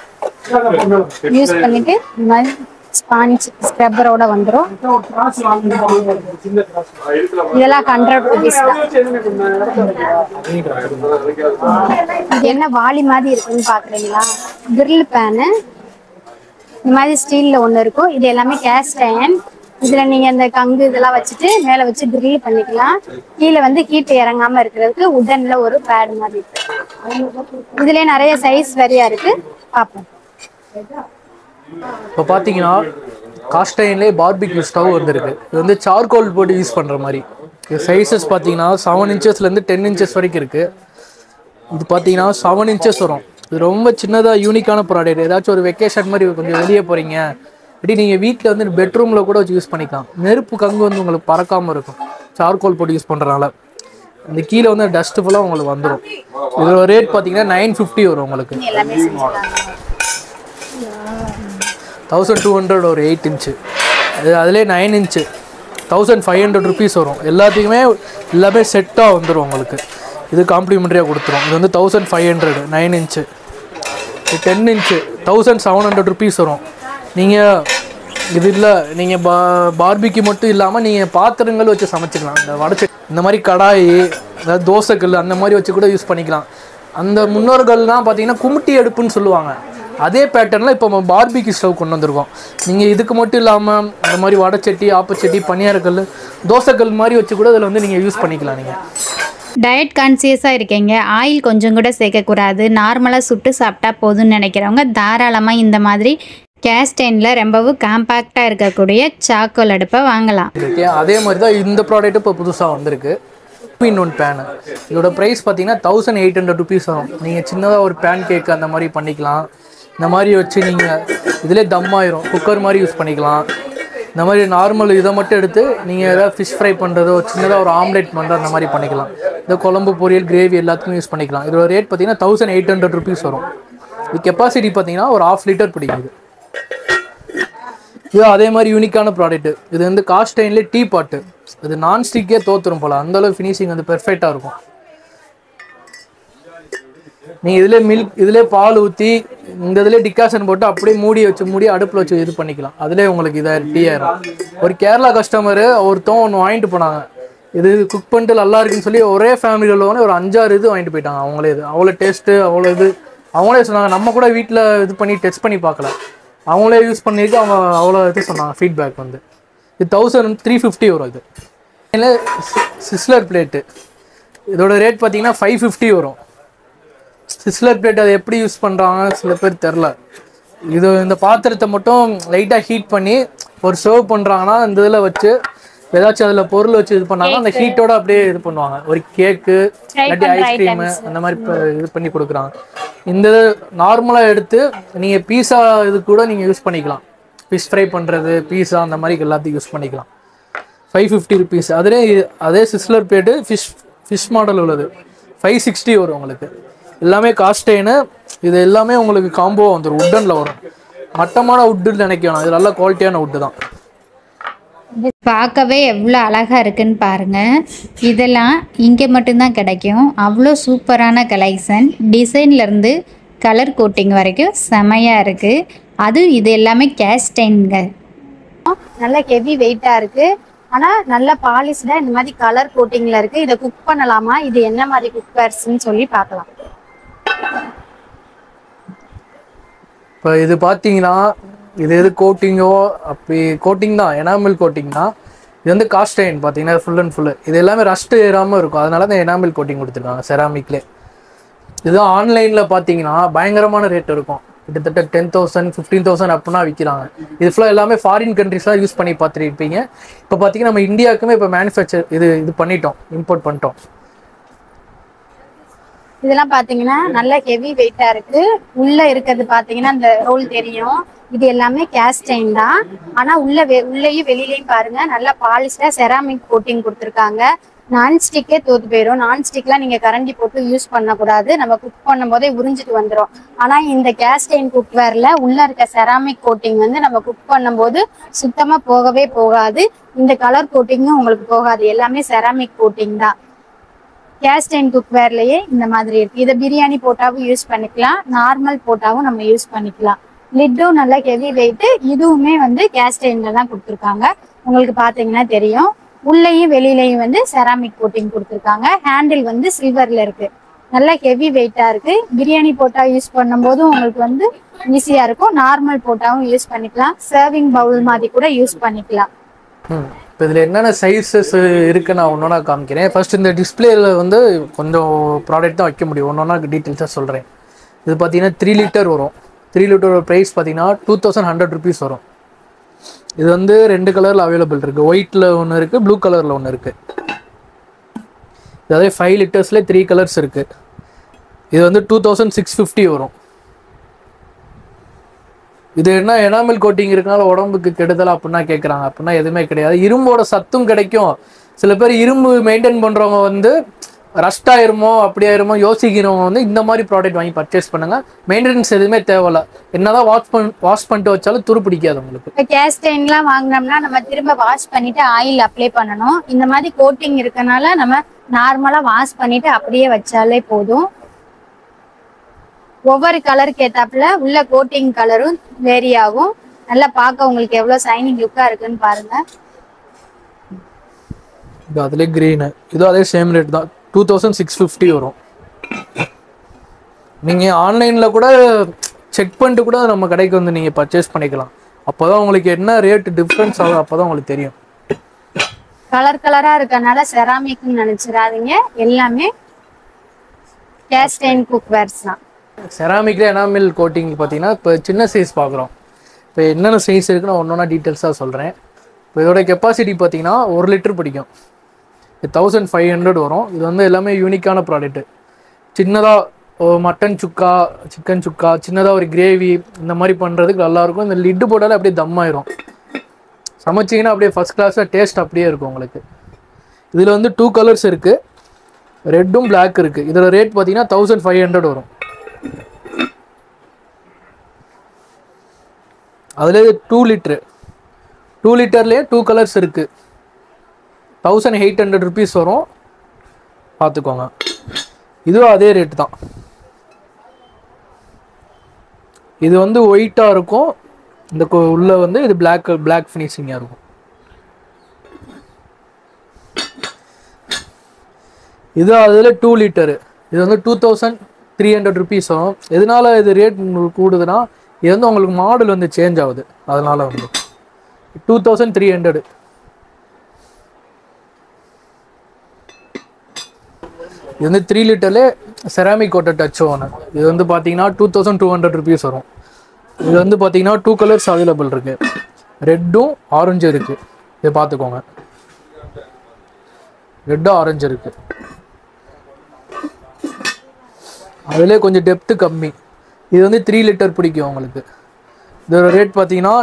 யூஸ் பண்ணிட்டு இந்த மாதிரி ஸ்பாஞ்ச் ஸ்க்ரப்பரோட வந்துடும். இதெல்லாம் 100 rupees தான். இது என்ன வாளி மாதிரி இருக்குன்னு பாக்குறீங்களா? கிரில் பேனு இந்த மாதிரி ஸ்டீல்ல ஒண்ணு இருக்கும். இது எல்லாமே கேஸ்ட் அயர்ன். இதுல நீங்க இந்த கங்கு இதெல்லாம் வச்சுட்டு மேல வச்சு கிரில் பண்ணிக்கலாம். கீழே வந்து ஹீட் இறங்காம இருக்கிறதுக்கு உடன்ல ஒரு பேட் மாதிரி இருக்கு. இதுல நிறைய சைஸ் வரையா இருக்கு, பார்ப்போம். இப்போ பார்த்தீங்கன்னா காஸ்ட் அயர்ன்லேயே பார்பிக்யூ ஸ்டவ் வந்துருக்கு. இது வந்து சார்கோல் போட்டு யூஸ் பண்ணுற மாதிரி. இது சைஸஸ் பார்த்தீங்கன்னா 7 inchesலேருந்து 10 inches வரைக்கும் இருக்குது. இது பார்த்தீங்கன்னா 7 inches வரும். இது ரொம்ப சின்னதாக யூனிக்கான ப்ராடக்ட். ஏதாச்சும் ஒரு வெக்கேஷன் மாதிரி கொஞ்சம் வெளியே போகிறீங்க அப்படி நீங்கள் வீட்டில் வந்து பெட்ரூமில் கூட வச்சு யூஸ் பண்ணிக்கலாம். நெருப்பு கங்கு வந்து உங்களுக்கு பறக்காமல் இருக்கும் சார்கோல் போட்டு யூஸ் பண்ணுறதுனால. இந்த கீழே வந்து டஸ்ட்டு ஃபுல்லாக உங்களுக்கு வந்துடும். இதோட ரேட் பார்த்தீங்கன்னா 950 வரும் உங்களுக்கு. 1200 ஒரு 8 inch. அதிலே 9 inch 1500 rupees வரும். எல்லாத்துக்குமே எல்லாமே செட்டாக வந்துடும் உங்களுக்கு. இது காம்ப்ளிமெண்ட்ரியாக கொடுத்துரும். இது வந்து 1500 9 inch. இது 10 inch 1700 rupees வரும். நீங்கள் இது இல்லை, நீங்கள் பார்பிக்கு மட்டும் இல்லாமல் நீங்கள் பாத்திரங்கள் வச்சு சமைச்சிக்கலாம். இந்த வடச்ச இந்த மாதிரி கடாய், அதாவது தோசைக்கல் அந்த மாதிரி வச்சு கூட யூஸ் பண்ணிக்கலாம். அந்த முன்னோர்கள்லாம் பார்த்தீங்கன்னா குமுட்டி அடுப்புன்னு சொல்லுவாங்க. அதே பேட்டர்னில் இப்போ நம்ம பார்பிக்கு ஸ்டவ் கொண்டு வந்திருக்கோம். நீங்கள் இதுக்கு மட்டும் இல்லாமல் இந்த மாதிரி வடைச்சட்டி, ஆப்பச்சட்டி, பனியாரக்கல், தோசைக்கல் மாதிரி வச்சு கூட இதில் வந்து நீங்கள் யூஸ் பண்ணிக்கலாம். நீங்கள் டயட் கான்சியஸாக இருக்கீங்க, ஆயில் கொஞ்சம் கூட சேர்க்கக்கூடாது, நார்மலாக சுட்டு சாப்பிட்டா போதும்னு நினைக்கிறவங்க தாராளமாக இந்த மாதிரி கேஸ்டைனில் ரொம்பவும் காம்பேக்டாக இருக்கக்கூடிய சார்கோல் அடுப்பை வாங்கலாம். அதே மாதிரி தான் இந்த ப்ராடக்ட் இப்போ புதுசாக வந்திருக்கு. 2-in-1 fan. இதோட ப்ரைஸ் பார்த்தீங்கன்னா 1800 rupees வரும். நீங்கள் சின்னதாக ஒரு பேன் கேக் அந்த மாதிரி பண்ணிக்கலாம். இந்த மாதிரி வச்சு நீங்கள் இதிலே தம் ஆயிரும். குக்கர் மாதிரி யூஸ் பண்ணிக்கலாம். இந்த மாதிரி நார்மல் இதை மட்டும் எடுத்து நீங்கள் ஏதாவது ஃபிஷ் ஃப்ரை பண்ணுறதோ, சின்னதாக ஒரு ஆம்லேட் பண்ணுறோ அந்த மாதிரி பண்ணிக்கலாம். இந்த குழம்பு, பொரியல், கிரேவி எல்லாத்துக்கும் யூஸ் பண்ணிக்கலாம். இதோட ரேட் பார்த்தீங்கன்னா 1800 rupees வரும். இது கெப்பாசிட்டி பார்த்தீங்கன்னா ஒரு 1/2 liter பிடிக்குது. இது அதே மாதிரி யூனிக்கான ப்ராடக்ட்டு. இது வந்து காஸ்ட் அயர்ன்லேயே டீ பாட்டு. இது நான்ஸ்டிக்கே தோற்றுரும் போல், அந்தளவு ஃபினிஷிங் வந்து பெர்ஃபெக்டாக இருக்கும். நீங்க இதுல பால் ஊத்தி இந்த இதுல டிகாஷன் போட்டு அப்படியே மூடி அடுப்புல வச்சு இது பண்ணிக்கலாம். அதுலயே உங்களுக்கு டீ ஆயிரும். ஒரு கேரளா கஸ்டமர் ஒருத்தவங்க ஒன்று வாங்கிட்டு போனாங்க. இது குக் பண்ணிட்டு நல்லா இருக்குன்னு சொல்லி ஒரே ஃபேமிலியில் உள்ளவங்க ஒரு 5-6 இது வாங்கிட்டு போயிட்டாங்க. அவங்களே இது அவ்வளோ டேஸ்ட்டு அவ்வளோ இது அவங்களே சொன்னாங்க. நம்ம கூட வீட்டில் இது பண்ணி டெஸ்ட் பண்ணி பார்க்கல, அவங்களே யூஸ் பண்ணிட்டு அவங்க அவ்வளோ இது சொன்னாங்க. ஃபீட்பேக் வந்து இது 1350 வரும். இது இல்லை சிஸ்லர் பிளேட்டு இதோட ரேட் பார்த்தீங்கன்னா 550 வரும். சிஸ்லர் பிளேட் அதை எப்படி யூஸ் பண்ணுறாங்க சில பேர் தெரில. இந்த பாத்திரத்தை மட்டும் லைட்டாக ஹீட் பண்ணி ஒரு சர்வ் பண்ணுறாங்கன்னா இந்த இதில் வச்சு ஏதாச்சும் அதில் பொருள் வச்சு இது பண்ணாங்கன்னா அந்த ஹீட்டோட அப்படியே இது பண்ணுவாங்க. ஒரு கேக்கு இல்லாட்டி ஐஸ்கிரீமு அந்த மாதிரி இது பண்ணி கொடுக்குறாங்க. இந்த நார்மலாக எடுத்து நீங்கள் பீஸா இது கூட நீங்கள் யூஸ் பண்ணிக்கலாம். ஃபிஷ் ஃப்ரை பண்ணுறது, பீஸா அந்த மாதிரி எல்லாத்தையும் யூஸ் பண்ணிக்கலாம். 550 ருபீஸ். அதே சிஸ்லர் பிளேட்டு ஃபிஷ் மாடல் உள்ளது 560 வரும் உங்களுக்கு. எல்லாமே காஸ்டைனு. இது எல்லாமே உங்களுக்கு காம்போ வந்துடும். உட்டனில் வரும். மட்டமான உட்டுன்னு நினைக்கணும். இது நல்ல குவாலிட்டியான உட்டு தான். பார்க்கவே எவ்வளோ அழகாக இருக்குன்னு பாருங்கள். இதெல்லாம் இங்கே மட்டும்தான் கிடைக்கும். அவ்வளோ சூப்பரான கலெக்ஷன். டிசைன்லேருந்து கலர் கோட்டிங் வரைக்கும் செமையாக இருக்குது. இது எல்லாமே கேஸ்டைனுங்க. நல்ல ஹெவி வெயிட்டா இருக்கு. ஆனா நல்ல பாலிஷ்டா இந்த மாதிரி கலர் கோட்டிங்ல இருக்கு. இதை குக் பண்ணலாமா, இது என்ன மாதிரி குக்வேர்ஸ்ன்னு சொல்லி பார்க்கலாம். இப்போ இது பார்த்தீங்கன்னா இது கோட்டிங்கோ அப்படி கோட்டிங் தான், எனாமல் கோட்டிங் தான். இது வந்து காஸ்டைன் பார்த்தீங்கன்னா ஃபுல் அண்ட் ஃபுல்லு இது எல்லாமே ரஸ்ட் ஏறாமல் இருக்கும். அதனால தான் எனாமல் கோட்டிங் கொடுத்துருக்காங்க செராமிக்லேயே. இதுதான் ஆன்லைனில் பார்த்தீங்கன்னா பயங்கரமான ரேட் இருக்கும். கிட்டத்தட்ட 10,000 15,000 அப்படின்னா விற்கிறாங்க. இது ஃபுல்லாக எல்லாமே ஃபாரின் கண்ட்ரிஸாக யூஸ் பண்ணி பார்த்துருப்பீங்க. இப்போ பார்த்தீங்கன்னா நம்ம இந்தியாவுக்குமே இப்போ மேனுஃபேக்சர் இது பண்ணிட்டோம், இம்போர்ட் பண்ணிட்டோம். இதெல்லாம் பாத்தீங்கன்னா நல்ல ஹெவி வெயிட்டா இருக்கு. உள்ள இருக்கிறது பாத்தீங்கன்னா இந்த ரோல் தெரியும். இது எல்லாமே கேஸ்டைன் தான். ஆனா உள்ளேயும் வெளியிலையும் பாருங்க நல்ல பாலிஷ்டா செராமிக் கோட்டிங் கொடுத்துருக்காங்க. நான்ஸ்டிக்கே தோத்து போயிடும். நான்ஸ்டிக்லாம் நீங்க கரண்டி போட்டு யூஸ் பண்ணக்கூடாது. நம்ம குக் பண்ணும் போதே உறிஞ்சிட்டு வந்துடும். ஆனா இந்த கேஸ்டைன் குக்வேர்ல உள்ள இருக்க செராமிக் கோட்டிங் வந்து நம்ம குக் பண்ணும் போது சுத்தமா போகவே போகாது. இந்த கலர் கோட்டிங்கும் உங்களுக்கு போகாது. எல்லாமே செராமிக் கோட்டிங் தான். கேஸ்டைன் குக்வேர்லயே இந்த மாதிரி இருக்கு. இதை பிரியாணி போட்டாவும் யூஸ் பண்ணிக்கலாம், நார்மல் போட்டாவும் நம்ம யூஸ் பண்ணிக்கலாம். லிட்டும் நல்லா ஹெவி வெயிட். இதுவுமே வந்து கேஸ்டைன்ல தான் கொடுத்துருக்காங்க. உங்களுக்கு பாத்தீங்கன்னா தெரியும். உள்ளேயும் வெளியிலையும் வந்து செராமிக் கோட்டிங் கொடுத்துருக்காங்க. ஹேண்டில் வந்து சில்வர்ல இருக்கு. நல்லா ஹெவி வெயிட்டா இருக்கு. பிரியாணி போட்டா யூஸ் பண்ணும் போதும் உங்களுக்கு வந்து ஈஸியா இருக்கும். நார்மல் போட்டாவும் யூஸ் பண்ணிக்கலாம். சர்விங் பவுல் மாதிரி கூட யூஸ் பண்ணிக்கலாம். இப்போ இதில் என்னென்ன சைஸஸ் இருக்குது நான் ஒன்றா காமிக்கிறேன். ஃபர்ஸ்ட் இந்த டிஸ்பிளேயில் வந்து கொஞ்சம் ப்ராடக்ட் தான் வைக்க முடியும். ஒன்றா டீட்டெயில்ஸாக சொல்கிறேன். இது பார்த்தீங்கன்னா 3 லிட்டர் வரும். 3 லிட்டரோட ப்ரைஸ் பார்த்தீங்கன்னா 2100 ருபீஸ் வரும். இது வந்து 2 கலரில் அவைலபிள் இருக்குது. ஒயிட்டில் ஒன்று இருக்குது, ப்ளூ கலரில் ஒன்று இருக்குது. அதாவது 5 லிட்டர்ஸ்லேயே 3 கலர்ஸ் இருக்குது. இது வந்து 2650 வரும். இது என்ன எனாமல் கோட்டிங் இருக்கனால உடம்புக்கு கெடுதல் அப்படின்னா கேட்குறாங்க. அப்படின்னா எதுவுமே கிடையாது. இரும்போட சத்தும் கிடைக்கும். சில பேர் இரும்பு மெயின்டைன் பண்ணுறவங்க வந்து ரஸ்ட் ஆயிருமோ அப்படி ஆயிருமோ யோசிக்கிறவங்க வந்து இந்த மாதிரி ப்ராடக்ட் வாங்கி பர்ச்சேஸ் பண்ணுங்க. மெயின்டெனன்ஸ் எதுவுமே தேவையில்ல. என்னதான் வாஷ் பண்ணிட்டு வச்சாலும் துரு பிடிக்காது உங்களுக்கு. இப்போ கேஸ்டைன்லாம் வாங்கினோம்னா நம்ம திரும்ப வாஷ் பண்ணிட்டு ஆயில் அப்ளை பண்ணணும். இந்த மாதிரி கோட்டிங் இருக்கனால நம்ம நார்மலா வாஷ் பண்ணிட்டு அப்படியே வச்சாலே போதும். ஒவ்வொரு கலருக்கு ஏத்தாப்புல உள்ள கோட்டிங் கலரும் வேரி ஆகும். நல்லா பார்க்க உங்களுக்கு எவ்வளவு ஷைனிங் லுக்கா இருக்குன்னு பாருங்க. இது அதுல கிரீன். இது அதே சேம் ரேட் தான், 2650 வரும். நீங்க ஆன்லைன்ல கூட செக் பண்ணிட்டு கூட நம்ம கடைக்கு வந்து நீங்க பர்ச்சேஸ் பண்ணிக்கலாம். அப்போதான் உங்களுக்கு என்ன ரேட் டிஃபரன்ஸ் ஆகும் அப்போதான் உங்களுக்கு தெரியும். கலர் கலரா இருக்கனால செராமிக்னு நினைச்சிடாதீங்க. எல்லாமே கேஸ்டைன் குக்வேர்ஸ் தான். செராமிக்ல எனாமில் கோட்டிங் பார்த்தீங்கன்னா இப்போ சின்ன சைஸ் பார்க்குறோம். இப்போ என்னென்ன சைஸ் இருக்குன்னு ஒன்றா டீட்டெயில்ஸாக சொல்கிறேன். இப்போ இதோட கெப்பாசிட்டி பார்த்தீங்கன்னா 1 லிட்டர் பிடிக்கும். 1500 வரும். இது வந்து எல்லாமே யூனிக்கான ப்ராடக்ட்டு. சின்னதாக மட்டன் சுக்கா, சிக்கன் சுக்கா, சின்னதாக ஒரு கிரேவி இந்த மாதிரி பண்ணுறதுக்கு நல்லாயிருக்கும். இந்த லிட்டு போட்டாலே அப்படியே தம்மாயிரும். சமைச்சிங்கன்னா அப்படியே ஃபஸ்ட் கிளாஸாக டேஸ்ட் அப்படியே இருக்கும் உங்களுக்கு. இதில் வந்து 2 கலர்ஸ் இருக்குது, ரெட்டும் பிளாக் இருக்குது. இதோட ரேட் பார்த்தீங்கன்னா 1500 வரும். அதுலேயே 2 லிட்டரு 2 லிட்டர்லேயே 2 கலர்ஸ் இருக்குது. 1800 ருபீஸ் வரும். பார்த்துக்கோங்க. இதுவும் அதே ரேட் தான். இது வந்து ஒயிட்டாக இருக்கும், இந்த உள்ள வந்து இது பிளாக் ஃபினிஷிங்காக இருக்கும். இது அதில் 2 லிட்டரு. இது வந்து 2300 rupees வரும். எதனால இது ரேட் கூடுதுன்னா இது வந்து உங்களுக்கு மாடல் வந்து சேஞ்ச் ஆகுது, அதனால வந்து 2300. இது வந்து 3 லிட்டர்ல செராமிக் கோட்டட் டச் ஓவன். இது வந்து பார்த்தீங்கன்னா 2200 rupees வரும். இது வந்து பார்த்தீங்கன்னா 2 கலர்ஸ் அவைலபிள் இருக்கு, ரெட்டும் ஆரஞ்சும் இருக்கு. இதை பார்த்துக்கோங்க, ரெட்டும் ஆரஞ்சு இருக்கு. அதிலே கொஞ்சம் டெப்த்து கம்மி. இது வந்து 3 லிட்டர் பிடிக்கும் உங்களுக்கு. இதோட ரேட் பார்த்தீங்கன்னா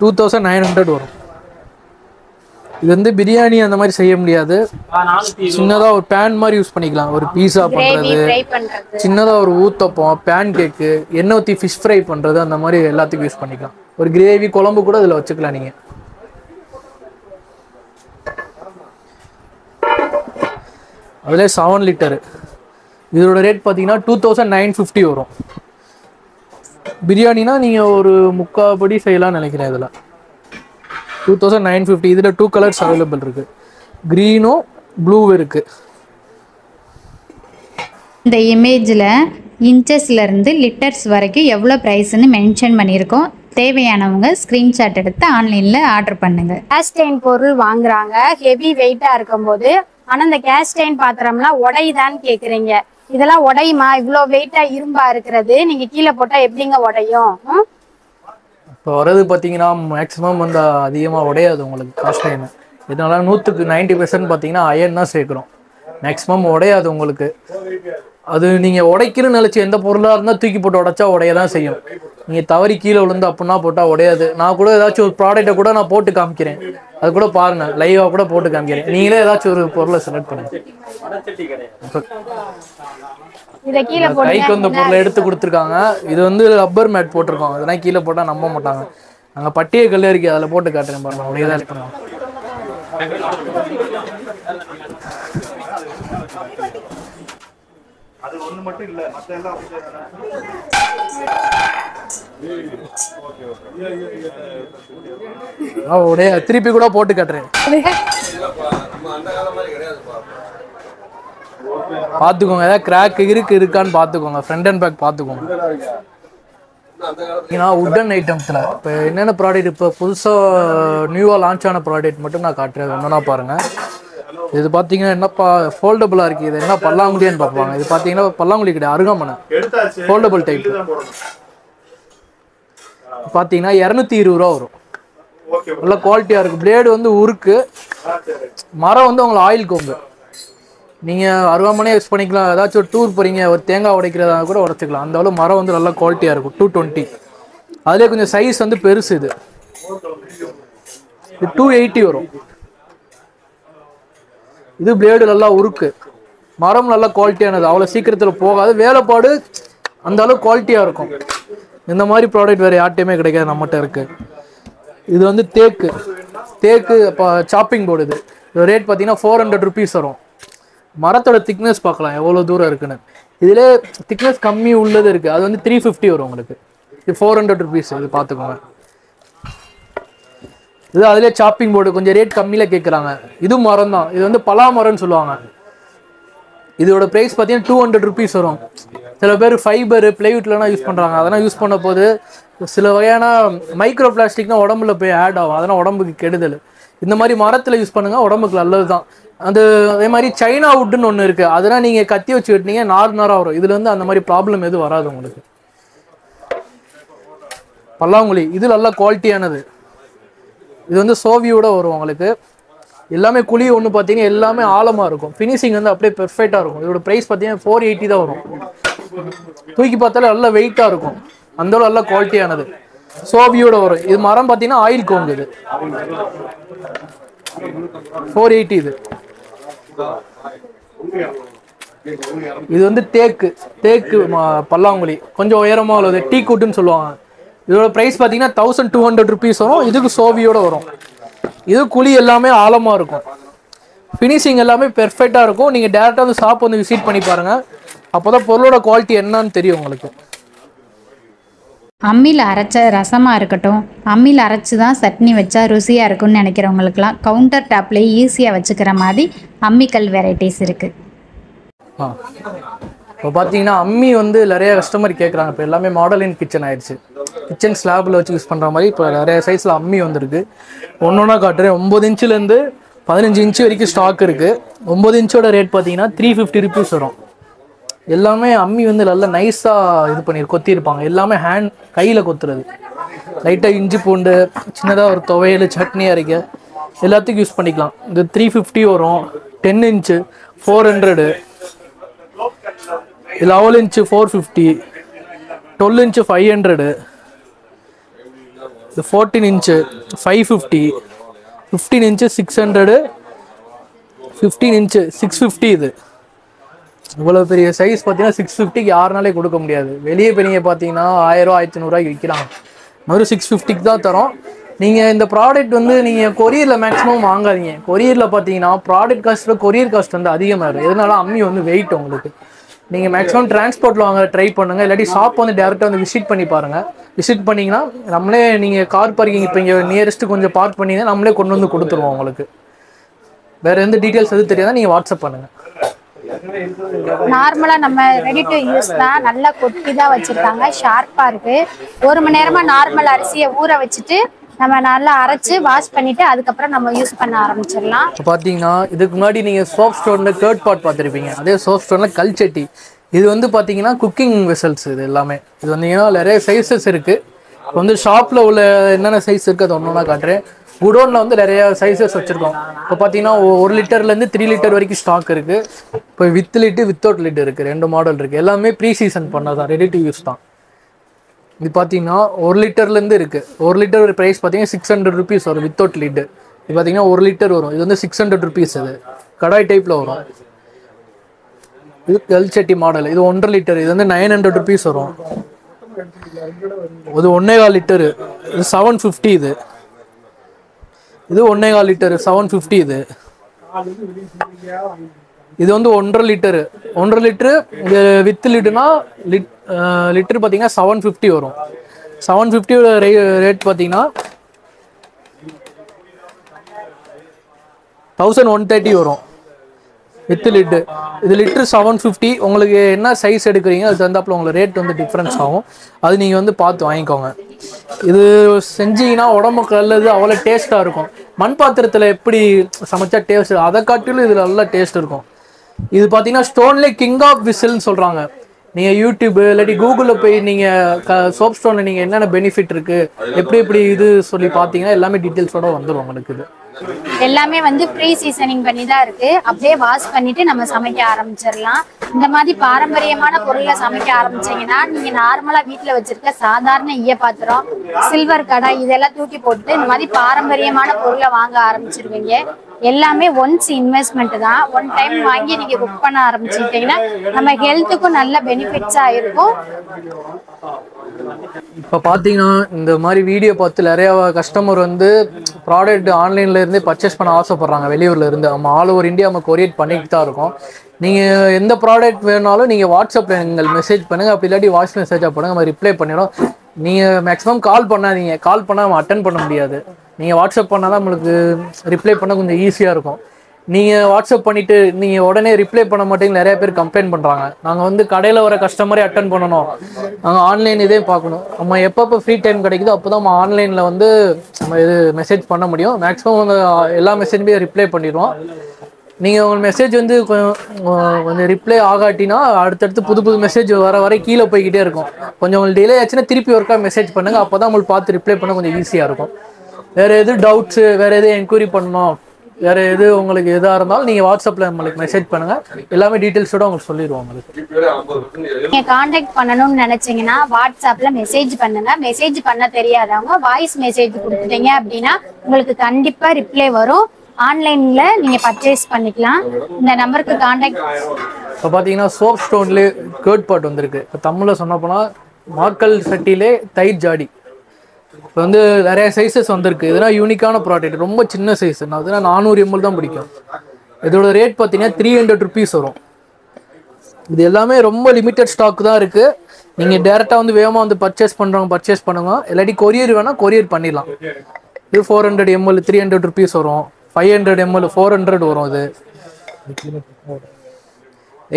2900 வரும். இது வந்து பிரியாணி அந்த மாதிரி செய்ய முடியாது, சின்னதாக ஒரு பேன் மாதிரி யூஸ் பண்ணிக்கலாம். ஒரு பீஸா பண்ணுறது, சின்னதாக ஒரு ஊத்தப்பம், பேன் கேக்கு, எண்ணெய் ஊற்றி ஃபிஷ் ஃப்ரை பண்ணுறது, அந்த மாதிரி எல்லாத்துக்கும் யூஸ் பண்ணிக்கலாம். ஒரு கிரேவி குழம்பு கூட இதில் வச்சுக்கலாம் நீங்கள். அதிலே 7 லிட்டரு. இதோட ரேட் பார்த்தீங்கன்னா 2950 வரும். பிரியாணினா நீங்கள் ஒரு முக்கால்படி செய்யலாம்னு நினைக்கிறேன். இதில் 2950. இதில் 2 கலர்ஸ் அவைலபிள் இருக்குது, க்ரீனும் ப்ளூவும் இருக்குது. இந்த இமேஜில் இன்ச்சஸ்லேருந்து லிட்டர்ஸ் வரைக்கும் எவ்வளோ ப்ரைஸ்ன்னு மென்ஷன் பண்ணியிருக்கோம். தேவையானவங்க ஸ்க்ரீன்ஷாட் எடுத்து ஆன்லைனில் ஆர்டர் பண்ணுங்கள். கேஸ்டைன் பொருள் வாங்குறாங்க ஹெவி வெயிட்டாக இருக்கும்போது, ஆனால் இந்த கேஸ்டைன் பாத்திரம்லாம் உடையுதான்னு கேட்குறீங்க. இதெல்லாம் உடையுமா? இவ்வளோ வெயிட்டாக இரும்பா இருக்கிறது நீங்கள் கீழே போட்டால் எப்படிங்க உடையும்? இப்போ வர்றது பார்த்தீங்கன்னா மேக்ஸிமம் வந்து அதிகமாக உடையாது உங்களுக்கு காஸ்ட்லைன். இதனால 100க்கு 90% பார்த்தீங்கன்னா அயன் தான் சேர்க்குறோம். மேக்ஸிமம் உடையாது உங்களுக்கு. அது நீங்கள் உடைக்கணும்னு நினச்சி எந்த பொருளாக இருந்தால் தூக்கி போட்டு உடைச்சா உடைய தான் செய்யும். நீங்கள் தவறி கீழே விழுந்து அப்படின்னா போட்டால் உடையாது. நான் கூட ஏதாச்சும் ஒரு ப்ராடக்டை கூட நான் போட்டு காமிக்கிறேன், அது கூட பாருங்கள், லைவாக கூட போட்டு காமிக்கிறேன். நீங்களே ஏதாச்சும் ஒரு பொருளை செலக்ட் பண்ணுங்க. கைக்கு வந்த பொருளை எடுத்து கொடுத்துருக்காங்க. இது வந்து ரப்பர் மேட் போட்டிருக்கோம், அதெல்லாம் கீழே போட்டால் நம்ப மாட்டாங்க. நாங்கள் பட்டியை கல் இருக்கு, அதில் போட்டு காட்டுறேன் பாருங்க, அப்படியே தான் இருக்கணும். அது ஒண்ணு மட்டும் இல்ல, மத்த எல்லாம் அப்படியே திருப்பி கூட போட்டு காட்டுறேன், பார்த்துக்கோங்க. ஏதாவது கிராக் இருக்கான்னு பார்த்துக்கோங்க, ஃப்ரண்ட் அண்ட் பேக் பார்த்துக்கோங்க. ஏன்னா உட்டன் ஐட்டம்ஸில் இப்போ என்னென்ன ப்ராடக்ட் இப்போ புதுசாக நியூவாக லான்ச் ஆன ப்ராடக்ட் மட்டும் நான் காட்டுறேன், ஒன்றுனா பாருங்கள். இது பார்த்தீங்கன்னா என்னப்பா ஃபோல்டபுளாக இருக்குது, இது என்ன பல்லாங்குழியான்னு பார்ப்பாங்க. இது பார்த்தீங்கன்னா பல்லாங்குழி கிடையாது, அருகாமனை ஃபோல்டபுள் டைப். பார்த்தீங்கன்னா 220 ரூபா வரும். நல்ல குவாலிட்டியாக இருக்குது. பிளேடு வந்து உருக்கு, மரம் வந்து உங்களுக்கு ஆயில் கொம்பு. நீங்கள் அருகாமனே யூஸ் பண்ணிக்கலாம். ஏதாச்சும் ஒரு டூர் போகிறீங்க, ஒரு தேங்காய் உடைக்கிறதா கூட உடைச்சிக்கலாம். அந்த அளவு மரம் வந்து நல்லா குவாலிட்டியாக இருக்கும். 220. அதிலே கொஞ்சம் சைஸ் வந்து பெருசு. இது 280 வரும். இது பிளேடு நல்லா உருக்கு, மரம் நல்லா குவாலிட்டியானது, அவ்வளோ சீக்கிரத்தில் போகாது, வேலைப்பாடு அந்த அளவு குவாலிட்டியாக இருக்கும். இந்த மாதிரி ப்ராடக்ட் வேறு யார்ட்டையுமே கிடைக்காது, நம்மகிட்ட இருக்குது. இது வந்து தேக்கு இப்போ சாப்பிங் போர்டு. இது ரேட் பார்த்தீங்கன்னா 400 rupees வரும். மரத்தோட திக்னஸ் பார்க்கலாம் எவ்வளோ தூரம் இருக்குன்னு. இதிலே திக்னஸ் கம்மி உள்ளது இருக்குது, அது வந்து 350 வரும் உங்களுக்கு. இது 400 rupees. இது பார்த்துக்கோங்க. இது அதிலே சாப்பிங் போர்டு கொஞ்சம் ரேட் கம்மியில் கேட்குறாங்க. இது மரம் தான், இது வந்து பலா மரம்னு சொல்லுவாங்க. இதோட ப்ரைஸ் பார்த்தீங்கன்னா 200 rupees வரும். சில பேர் ஃபைபரு பிளைவுட்லாம் யூஸ் பண்ணுறாங்க. அதெல்லாம் யூஸ் பண்ண போது சில வகையான மைக்ரோ பிளாஸ்டிக்னா உடம்புல போய் ஆட் ஆகும், அதெல்லாம் உடம்புக்கு கெடுதல். இந்த மாதிரி மரத்தில் யூஸ் பண்ணுங்கள், உடம்புக்கு நல்லது தான். அதே மாதிரி சைனா வுட்டுன்னு ஒன்று இருக்குது, அதெல்லாம் நீங்கள் கத்தி வச்சு விட்டீங்க நாராக வரும். இதில் வந்து அந்த மாதிரி ப்ராப்ளம் எதுவும் வராது உங்களுக்கு. பல்லாங்குழி இது நல்லா குவாலிட்டியானது. இது வந்து சோவியோட வரும் உங்களுக்கு. எல்லாமே குழி ஒன்று பார்த்தீங்கன்னா எல்லாமே ஆழமாக இருக்கும். ஃபினிஷிங் வந்து அப்படியே பெர்ஃபெக்டாக இருக்கும். இதோட ப்ரைஸ் பார்த்தீங்கன்னா 480 தான் வரும். தூக்கி பார்த்தாலே நல்லா வெயிட்டாக இருக்கும், அந்தளவு நல்லா குவாலிட்டியானது. சோவியோட வரும். இது மரம் பார்த்தீங்கன்னா ஆயில் கோங்கு. இது 480. இது வந்து தேக்கு பல்லாங்குழி, கொஞ்சம் உயரமாக உள்ளது, டீ கூட்டுன்னு சொல்லுவாங்க. இதோட ப்ரைஸ் பார்த்தீங்கன்னா 1200 rupees வரும். இதுக்கு சோவியோட வரும். இது குழி எல்லாமே ஆழமாக இருக்கும். ஃபினிஷிங் எல்லாமே பெர்ஃபெக்டாக இருக்கும். நீங்கள் டேரெக்டாக வந்து ஷாப் வந்து விசிட் பண்ணி பாருங்கள், அப்போ தான் பொருளோட குவாலிட்டி என்னன்னு தெரியும் உங்களுக்கு. அம்மியில் அரைச்ச ரசமாக இருக்கட்டும், அம்மியில் அரைச்சி தான் சட்னி வச்சா ருசியாக இருக்கும்னு நினைக்கிறவங்களுக்குலாம் கவுண்டர் டாப்லேயே ஈஸியாக வச்சுக்கிற மாதிரி அம்மிக்கல் வெரைட்டிஸ் இருக்குது. இப்போ பார்த்தீங்கன்னா அம்மி வந்து நிறைய கஸ்டமர் கேட்குறாங்க. இப்போ எல்லாமே மாடலின் கிச்சன் ஆயிடுச்சு. கிச்சன் ஸ்லாபில் வச்சு யூஸ் பண்ணுற மாதிரி இப்போ நிறைய சைஸில் அம்மி வந்துருக்கு. ஒன்றா காட்டுறேன். 9 இன்ச்சுலேருந்து 15 இன்ச்சு வரைக்கும் ஸ்டாக் இருக்குது. 9 இன்ச்சோட ரேட் பார்த்தீங்கன்னா 350 ருபீஸ் வரும். எல்லாமே அம்மி வந்து நல்லா நைஸாக இது பண்ணி கொத்திருப்பாங்க. எல்லாமே ஹேண்ட் கையில் கொத்துறது. லைட்டாக இஞ்சி பூண்டு, சின்னதாக ஒரு துவையல், சட்னி அரைக்க எல்லாத்துக்கும் யூஸ் பண்ணிக்கலாம். இது 350 வரும். 10 இன்ச்சு 400, 11 இன்ச்சு 450, 12 இன்ச்சு 500, இது 14 இன்ச்சு 550, 15 இன்ச்சு 600, 15 இன்ச்சு 650. இது இவ்வளோ பெரிய சைஸ் பார்த்தீங்கன்னா 650க்கு யாருனாலே கொடுக்க முடியாது. வெளியே பெரிய பார்த்தீங்கன்னா 1000 1500 விற்கிறாங்க. ஒரு 650க்கு தான் தரோம். நீங்கள் இந்த ப்ராடக்ட் வந்து நீங்கள் கொரியரில் மேக்ஸிமம் வாங்காதீங்க. கொரியரில் பார்த்தீங்கன்னா ப்ராடக்ட் காஸ்ட்டில் கொரியர் காஸ்ட் வந்து அதிகமாக இருக்கும். எதனால அம்மி வந்து வெயிட் உங்களுக்கு. நீங்கள் மேக்ஸிமம் டிரான்ஸ்போர்ட்டில் வாங்க ட்ரை பண்ணுங்கள். இல்லாட்டி ஷாப் வந்து டேரெக்டாக வந்து விசிட் பண்ணி பாருங்கள். விசிட் பண்ணிங்கன்னா நம்மளே, நீங்கள் கார் பார்க்கிங் இப்போ இங்கே நியரஸ்ட்டு கொஞ்சம் பார்க் பண்ணிங்கன்னா நம்மளே கொண்டு வந்து கொடுத்துருவோம் உங்களுக்கு. வேறு எந்த டீட்டெயில்ஸ் எதுவும் தெரியாதா நீங்கள் வாட்ஸ்அப் பண்ணுங்கள். நார்மலா நம்ம ரெடி டு யூஸ் தான். நல்லா கொட்டி தான் வச்சிருக்காங்க. ஷார்ப்பா இருக்கு. 1 மணி நேரமா நார்மல் அரிசியை ஊற வச்சுட்டு நம்ம நல்லா அரைச்சு வாஷ் பண்ணிட்டு அதுக்கப்புறம் நம்ம யூஸ் பண்ண ஆரம்பிச்சிடலாம். இப்போ பார்த்தீங்கன்னா இதுக்கு முன்னாடி நீங்கள் சோப் ஸ்டோனில் கேர்ட் பாட் பார்த்துருப்பீங்க. அதே சோப் ஸ்டோனில் கல்ச்சட்டி. இது வந்து பார்த்தீங்கன்னா குக்கிங் வெசல்ஸ். இது எல்லாமே இது வந்தீங்கன்னா நிறைய சைஸஸ் இருக்குது. இப்போ வந்து ஷாப்பில் உள்ள என்னென்ன சைஸ் இருக்குது அது ஒன்றா காட்டுறேன். குடோனில் வந்து நிறைய சைஸஸ் வச்சுருக்கோம். இப்போ பார்த்தீங்கன்னா 1 லிட்டர்லேருந்து 3 லிட்டர் வரைக்கும் ஸ்டாக் இருக்குது. இப்போ வித் லிட்டு வித்தவுட் லிட் இருக்குது. 2 மாடல் இருக்குது. எல்லாமே ப்ரீ சீசன் பண்ணதான், ரெடி டு யூஸ் தான். இது பார்த்தீங்கன்னா 1 லிட்டர்லேருந்து இருக்குது. 1 லிட்டர் ப்ரைஸ் பார்த்தீங்கன்னா 600 ருபீஸ் வரும் வித்தவுட் லிட்டு. இது பார்த்தீங்கன்னா 1 லிட்டர் வரும். இது வந்து 600 ருபீஸ். அது கடாய் டைப்பில் வரும். இது கல்ச்சட்டி மாடல். இது 1.5 லிட்டர். இது வந்து 900 ருபீஸ் வரும். இது 1.25 லிட்டரு. இது 750. இது 1.25 லிட்டரு 750. இது வந்து 1.5 லிட்டரு. 1.5 லிட்டரு வித் லிட்டுனா லிட்டர் பார்த்தீங்கன்னா 750 வரும். 750 ரேட் பார்த்தீங்கன்னா 1130 வரும் வித் லிட்டு. இது லிட்டர் 750. உங்களுக்கு என்ன சைஸ் எடுக்கிறீங்க அது தந்தாப்புல உங்களுக்கு ரேட் வந்து டிஃப்ரென்ஸ் ஆகும். அது நீங்கள் வந்து பார்த்து வாங்கிக்கோங்க. இது செஞ்சீங்கன்னா உடம்புக்கு நல்லது, அவ்வளோ டேஸ்ட்டாக இருக்கும். மண் பாத்திரத்தில் எப்படி சமைச்சா டேஸ்ட், அதை காட்டிலும் இதில் நல்லா டேஸ்ட் இருக்கும். இது பார்த்தீங்கன்னா ஸ்டோன்லேயே கிங் ஆஃப் விசில்னு சொல்கிறாங்க. நீங்கள் யூடியூப் இல்லாட்டி கூகுளில் போய் நீங்கள் சோப் ஸ்டோனில் நீங்கள் என்னென்ன பெனிஃபிட் இருக்குது எப்படி இது சொல்லி பார்த்தீங்கன்னா எல்லாமே டீட்டெயில்ஸோட வந்துடும் உங்களுக்கு. இது எல்லாமே வந்து ப்ரீ சீசனிங் பண்ணி தான் இருக்கு. அப்படியே வாஷ் பண்ணிட்டு நம்ம சமைக்க ஆரம்பிச்சிடலாம். இந்த மாதிரி பாரம்பரியமான பொருளை சமைக்க ஆரம்பிச்சீங்கன்னா நீங்க நார்மலா வீட்டுல வச்சிருக்க சாதாரண ஈய பாத்திரம், சில்வர் கடாய் இதெல்லாம் தூக்கி போட்டு இந்த மாதிரி பாரம்பரியமான பொருளை வாங்க ஆரம்பிச்சிருவீங்க. எல்லாமே ஒன்ஸ் இன்வெஸ்ட்மெண்ட் தான். ஒன் டைம் வாங்கி நீங்க குக் பண்ண ஆரம்பிச்சுட்டீங்கன்னா நம்ம ஹெல்த்துக்கும் நல்ல பெனிஃபிட்ஸா இருக்கும். இப்போ பார்த்தீங்கன்னா இந்த மாதிரி வீடியோ பார்த்து நிறைய கஸ்டமர் வந்து ப்ராடக்ட் ஆன்லைன்ல இருந்தே பர்ச்சேஸ் பண்ண ஆசைப்படுறாங்க. வெளியூர்ல இருந்து நம்ம ஆல் ஓவர் இந்தியா நம்ம கொரியர் பண்ணிட்டு தான் இருக்கோம். நீங்கள் எந்த ப்ராடக்ட் வேணாலும் நீங்கள் வாட்ஸ்அப்பில் எங்கள் மெசேஜ் பண்ணுங்கள். அப்படி இல்லாட்டி வாய்ஸ் மெசேஜாக பண்ணுங்கள், நம்ம ரிப்ளை பண்ணிடும். நீங்கள் மேக்ஸிமம் கால் பண்ணாதீங்க. கால் பண்ணால் நம்ம அட்டன் பண்ண முடியாது. நீங்கள் வாட்ஸ்அப் பண்ணால் தான் நம்மளுக்கு ரிப்ளை பண்ண கொஞ்சம் ஈஸியாக இருக்கும். நீங்கள் வாட்ஸ்அப் பண்ணிவிட்டு நீங்கள் உடனே ரிப்ளை பண்ண மாட்டேங்க நிறைய பேர் கம்ப்ளைண்ட் பண்ணுறாங்க. நாங்கள் வந்து கடையில் வர கஸ்டமரே அட்டன் பண்ணணும், நாங்கள் ஆன்லைன் இதே பார்க்கணும். நம்ம எப்பப்போ ஃப்ரீ டைம் கிடைக்குதோ அப்போ தான் நம்ம ஆன்லைனில் வந்து நம்ம இது மெசேஜ் பண்ண முடியும். மேக்ஸிமம் வந்து எல்லா மெசேஜுமே ரிப்ளை பண்ணிடுவோம். நீங்கள் உங்கள் மெசேஜ் வந்து கொஞ்சம் ரிப்ளை ஆகாட்டினா அடுத்தடுத்து புது மெசேஜ் வர கீழே போய்கிட்டே இருக்கும். கொஞ்சம் உங்களுக்கு டிலே ஆச்சுன்னா திருப்பி ஒருக்கா மெசேஜ் பண்ணுங்கள். அப்போ தான் உங்களுக்கு பார்த்து ரிப்ளை பண்ண கொஞ்சம் ஈஸியாக இருக்கும். வேறு எது டவுட்ஸு, வேறு எது என்கொயரி பண்ணணும், வேறு எது உங்களுக்கு எதாக இருந்தாலும் நீங்கள் வாட்ஸ்அப்பில் நம்மளுக்கு மெசேஜ் பண்ணுங்கள். எல்லாமே டீட்டெயில்ஸோடு உங்களுக்கு சொல்லிடுவோம். உங்களுக்கு நீங்கள் காண்டாக்ட் பண்ணணும்னு நினச்சிங்கன்னா வாட்ஸ்அப்பில் மெசேஜ் பண்ணுங்கள். மெசேஜ் பண்ண தெரியாதவங்க வாய்ஸ் மெசேஜ் கொடுத்துட்டீங்க அப்படின்னா உங்களுக்கு கண்டிப்பாக ரிப்ளை வரும். ஆன்லைனில் நீங்கள் பர்ச்சேஸ் பண்ணிக்கலாம். இந்த நம்பருக்கு காண்டாக்ட். இப்போ பார்த்தீங்கன்னா சோப் ஸ்டோன்லேயே கேர்ட் பாட் வந்திருக்கு. இப்போ தமிழில் சொன்ன போனால் மாக்கல் சட்டிலே தயிர் ஜாடி. இப்போ வந்து நிறைய சைஸஸ் வந்திருக்கு. இதெல்லாம் யூனிக்கான ப்ராடக்ட். ரொம்ப சின்ன சைஸ். நான் 400 ml தான் பிடிக்கும். இதோட ரேட் பார்த்தீங்கன்னா 300 ருபீஸ் வரும். இது எல்லாமே ரொம்ப லிமிட்டட் ஸ்டாக் தான் இருக்கு. நீங்க டைரக்டா வந்து வேகமா வந்து பர்ச்சேஸ் பண்ணுங்க. இல்லாட்டி கொரியர் வேணா கொரியர் பண்ணிடலாம். இது 400 ml 300 ருபீஸ் வரும். 500 ml 400 வரும். இது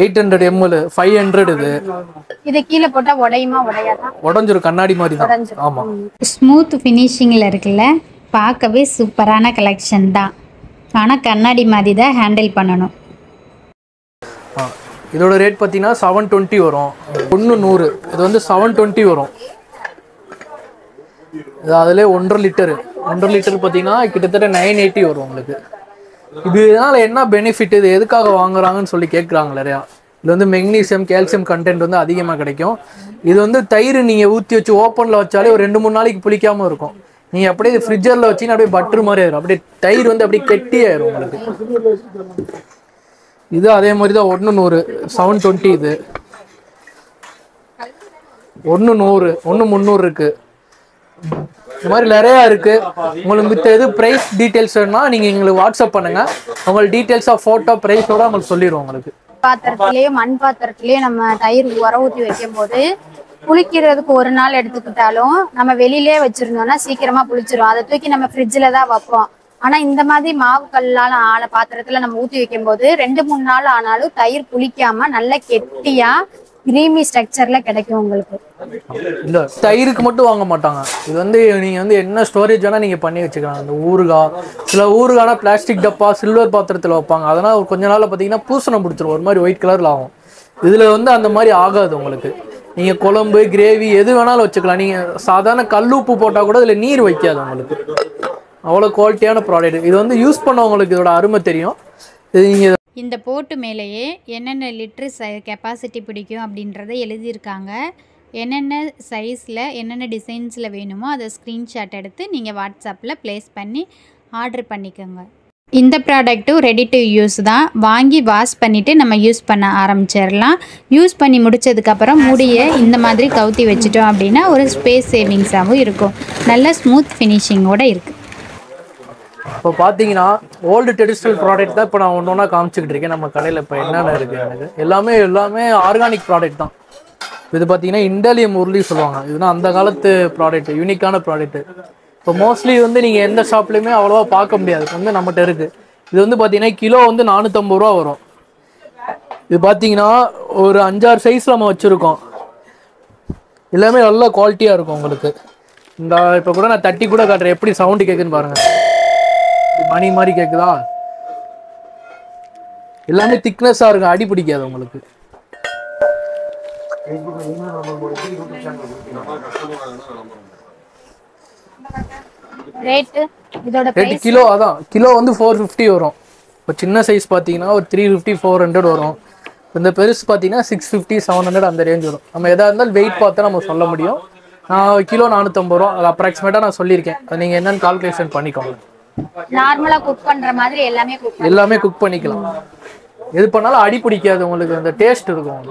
800 ml 500. இது கீழே போட்டா உடையுமா உடையாதா? உடஞ்சிரும், கண்ணாடி மாதிரி தான். ஆமா, ஸ்மூத் ஃபினிஷிங்கில் இருக்குல்ல, பார்க்கவே சூப்பரான கலெக்ஷன் தான். ஆனால் கண்ணாடி மாதிரி தான் ஹேண்டில் பண்ணணும். இதோட ரேட் பார்த்தீங்கன்னா 720 வரும். 100 இது வந்து 720 வரும். இது அதிலே 1.5 லிட்டர் பார்த்தீங்கன்னா கிட்டத்தட்ட 980 வரும் உங்களுக்கு. இதனால என்ன பெனிஃபிட், இது எதுக்காக வாங்குறாங்கன்னு சொல்லி கேட்குறாங்க நிறையா. இது வந்து மெக்னீசியம் கால்சியம் கண்டென்ட் வந்து அதிகமாக கிடைக்கும். இது வந்து தயிர் நீங்கள் ஊற்றி வச்சு ஓப்பனில் வச்சாலே ஒரு 2-3 நாளைக்கு புளிக்காமல் இருக்கும். நீங்கள் அப்படியே ஃப்ரிட்ஜரில் வச்சிங்கன்னா அப்படியே பட்டர் மாதிரி ஆயிரும். அப்படியே தயிர் வந்து அப்படியே கெட்டி ஆயிரும் உங்களுக்கு. இது அதே மாதிரி தான் 100 720. இது 100 300 இருக்கு. இந்த மாதிரி நிறையா இருக்கு. உங்களுக்கு மித்த எது ப்ரைஸ் டீட்டெயில்ஸ் வேணும்னா நீங்கள் எங்களுக்கு வாட்ஸ்அப் பண்ணுங்க. உங்களுக்கு டீட்டெயில்ஸாக ஃபோட்டோ ப்ரைஸோட உங்களுக்கு சொல்லிடுவோம். உங்களுக்கு பாத்திரத்திலேயே மண் பாத்திரத்திலேயே நம்ம தயிர் உர ஊற்றி வைக்கும் போது புளிக்கிறதுக்கு ஒரு நாள் எடுத்துக்கிட்டாலும் நம்ம வெளியிலே வச்சிருந்தோம்னா சீக்கிரமா புளிச்சிரும். அதை தூக்கி நம்ம ஃப்ரிட்ஜில் தான் வைப்போம். ஆனா இந்த மாதிரி மாவு கல்லால ஆன பாத்திரத்துல நம்ம ஊற்றி வைக்கும் போது 2-3 நாள் ஆனாலும் தயிர் புளிக்காம நல்ல கெட்டியா கிரீமி ஸ்ட்ரக்சர்ல கிடைக்கும் உங்களுக்கு. இல்ல தயிருக்கு மட்டும் வாங்க மாட்டாங்க. இது வந்து நீங்க வந்து என்ன ஸ்டோரேஜ் வேணா நீங்க பண்ணி வச்சுக்கலாம். இந்த ஊறுகாய், சில ஊறுகாய்னா பிளாஸ்டிக் டப்பா சில்வர் பாத்திரத்துல வைப்பாங்க. அதனால கொஞ்ச நாள்ல பாத்தீங்கன்னா பூசணம் பிடிச்சிரும், ஒரு மாதிரி ஒயிட் கலர்ல ஆகும். இதுல வந்து அந்த மாதிரி ஆகாது உங்களுக்கு. நீங்க குழம்பு கிரேவி எது வேணாலும் வச்சுக்கலாம். நீங்க சாதாரண கல்லுப்பு போட்டா கூட இதுல நீர் வைக்காது உங்களுக்கு. அவ்வளோ குவாலிட்டியான ப்ராடக்ட். இது வந்து யூஸ் பண்ணவங்களுக்கு இதோட அருமை தெரியும். இது நீங்கள் இந்த போட்டு மேலேயே என்னென்ன லிட்ரு கெப்பாசிட்டி பிடிக்கும் அப்படின்றத எழுதியிருக்காங்க. என்னென்ன சைஸில் என்னென்ன டிசைன்ஸில் வேணுமோ அதை ஸ்க்ரீன்ஷாட் எடுத்து நீங்கள் வாட்ஸ்அப்பில் ப்ளேஸ் பண்ணி ஆர்டர் பண்ணிக்கோங்க. இந்த ப்ராடக்ட்டும் ரெடி டு யூஸ் தான். வாங்கி வாஷ் பண்ணிவிட்டு நம்ம யூஸ் பண்ண ஆரம்பிச்சிடலாம். யூஸ் பண்ணி முடித்ததுக்கப்புறம் மூடியை இந்த மாதிரி கவுத்தி வச்சிட்டோம் அப்படின்னா ஒரு ஸ்பேஸ் சேவிங்ஸாகவும் இருக்கும். நல்ல ஸ்மூத் ஃபினிஷிங்கோடு இருக்குது. இப்போ பார்த்தீங்கன்னா ஓல்டு ட்ரெடிஷ்னல் ப்ராடக்ட் தான் இப்போ நான் ஒன்று ஒன்றா காமிச்சிக்கிட்டு இருக்கேன். நம்ம கடையில் இப்போ என்னென்ன இருக்குது எனக்கு எல்லாமே ஆர்கானிக் ப்ராடக்ட் தான். இது பார்த்தீங்கன்னா இண்டாலியம் உருளி சொல்லுவாங்க. இதுனா அந்த காலத்து ப்ராடக்ட், யூனிக்கான ப்ராடக்ட். இப்போ மோஸ்ட்லி வந்து நீங்கள் எந்த ஷாப்லேயுமே அவ்வளோவா பார்க்க முடியாது. வந்து நம்மகிட்ட இருக்குது. இது வந்து பார்த்தீங்கன்னா கிலோ வந்து 450 ரூபா வரும். இது பார்த்தீங்கன்னா ஒரு 5-6 சைஸ் நம்ம வச்சுருக்கோம். எல்லாமே நல்ல குவாலிட்டியாக இருக்கும் உங்களுக்கு. இந்த இப்போ கூட நான் தட்டி கூட காட்டுறேன், எப்படி சவுண்டு கேட்குன்னு பாருங்கள். மணி மாதிரி கேக்குதா? எல்லாமே திக்னஸா இருக்கும், அடி பிடிக்காது உங்களுக்கு. ரேட் கிலோ அதான் கிலோ வந்து 450 வரும். இப்போ சின்ன சைஸ் பார்த்தீங்கன்னா ஒரு 350 400 வரும். இந்த பெருசு பார்த்தீங்கன்னா 650 700 அந்த ரேஞ்ச் வரும். நம்ம எதா இருந்தாலும் வெயிட் பார்த்தா நம்ம சொல்ல முடியும். நான் கிலோ 450 ரூபா அது அப்ராக்சிமேட்டா நான் சொல்லியிருக்கேன். அதை நீங்க என்னன்னு கால்குலேஷன் பண்ணிக்கோங்க. நார்மலா குக் பண்ற மாதிரி எல்லாமே குக் பண்ணிக்கலாம். எது பண்ணாலும் அடி பிடிக்காது உங்களுக்கு, அந்த டேஸ்ட் இருக்கும்.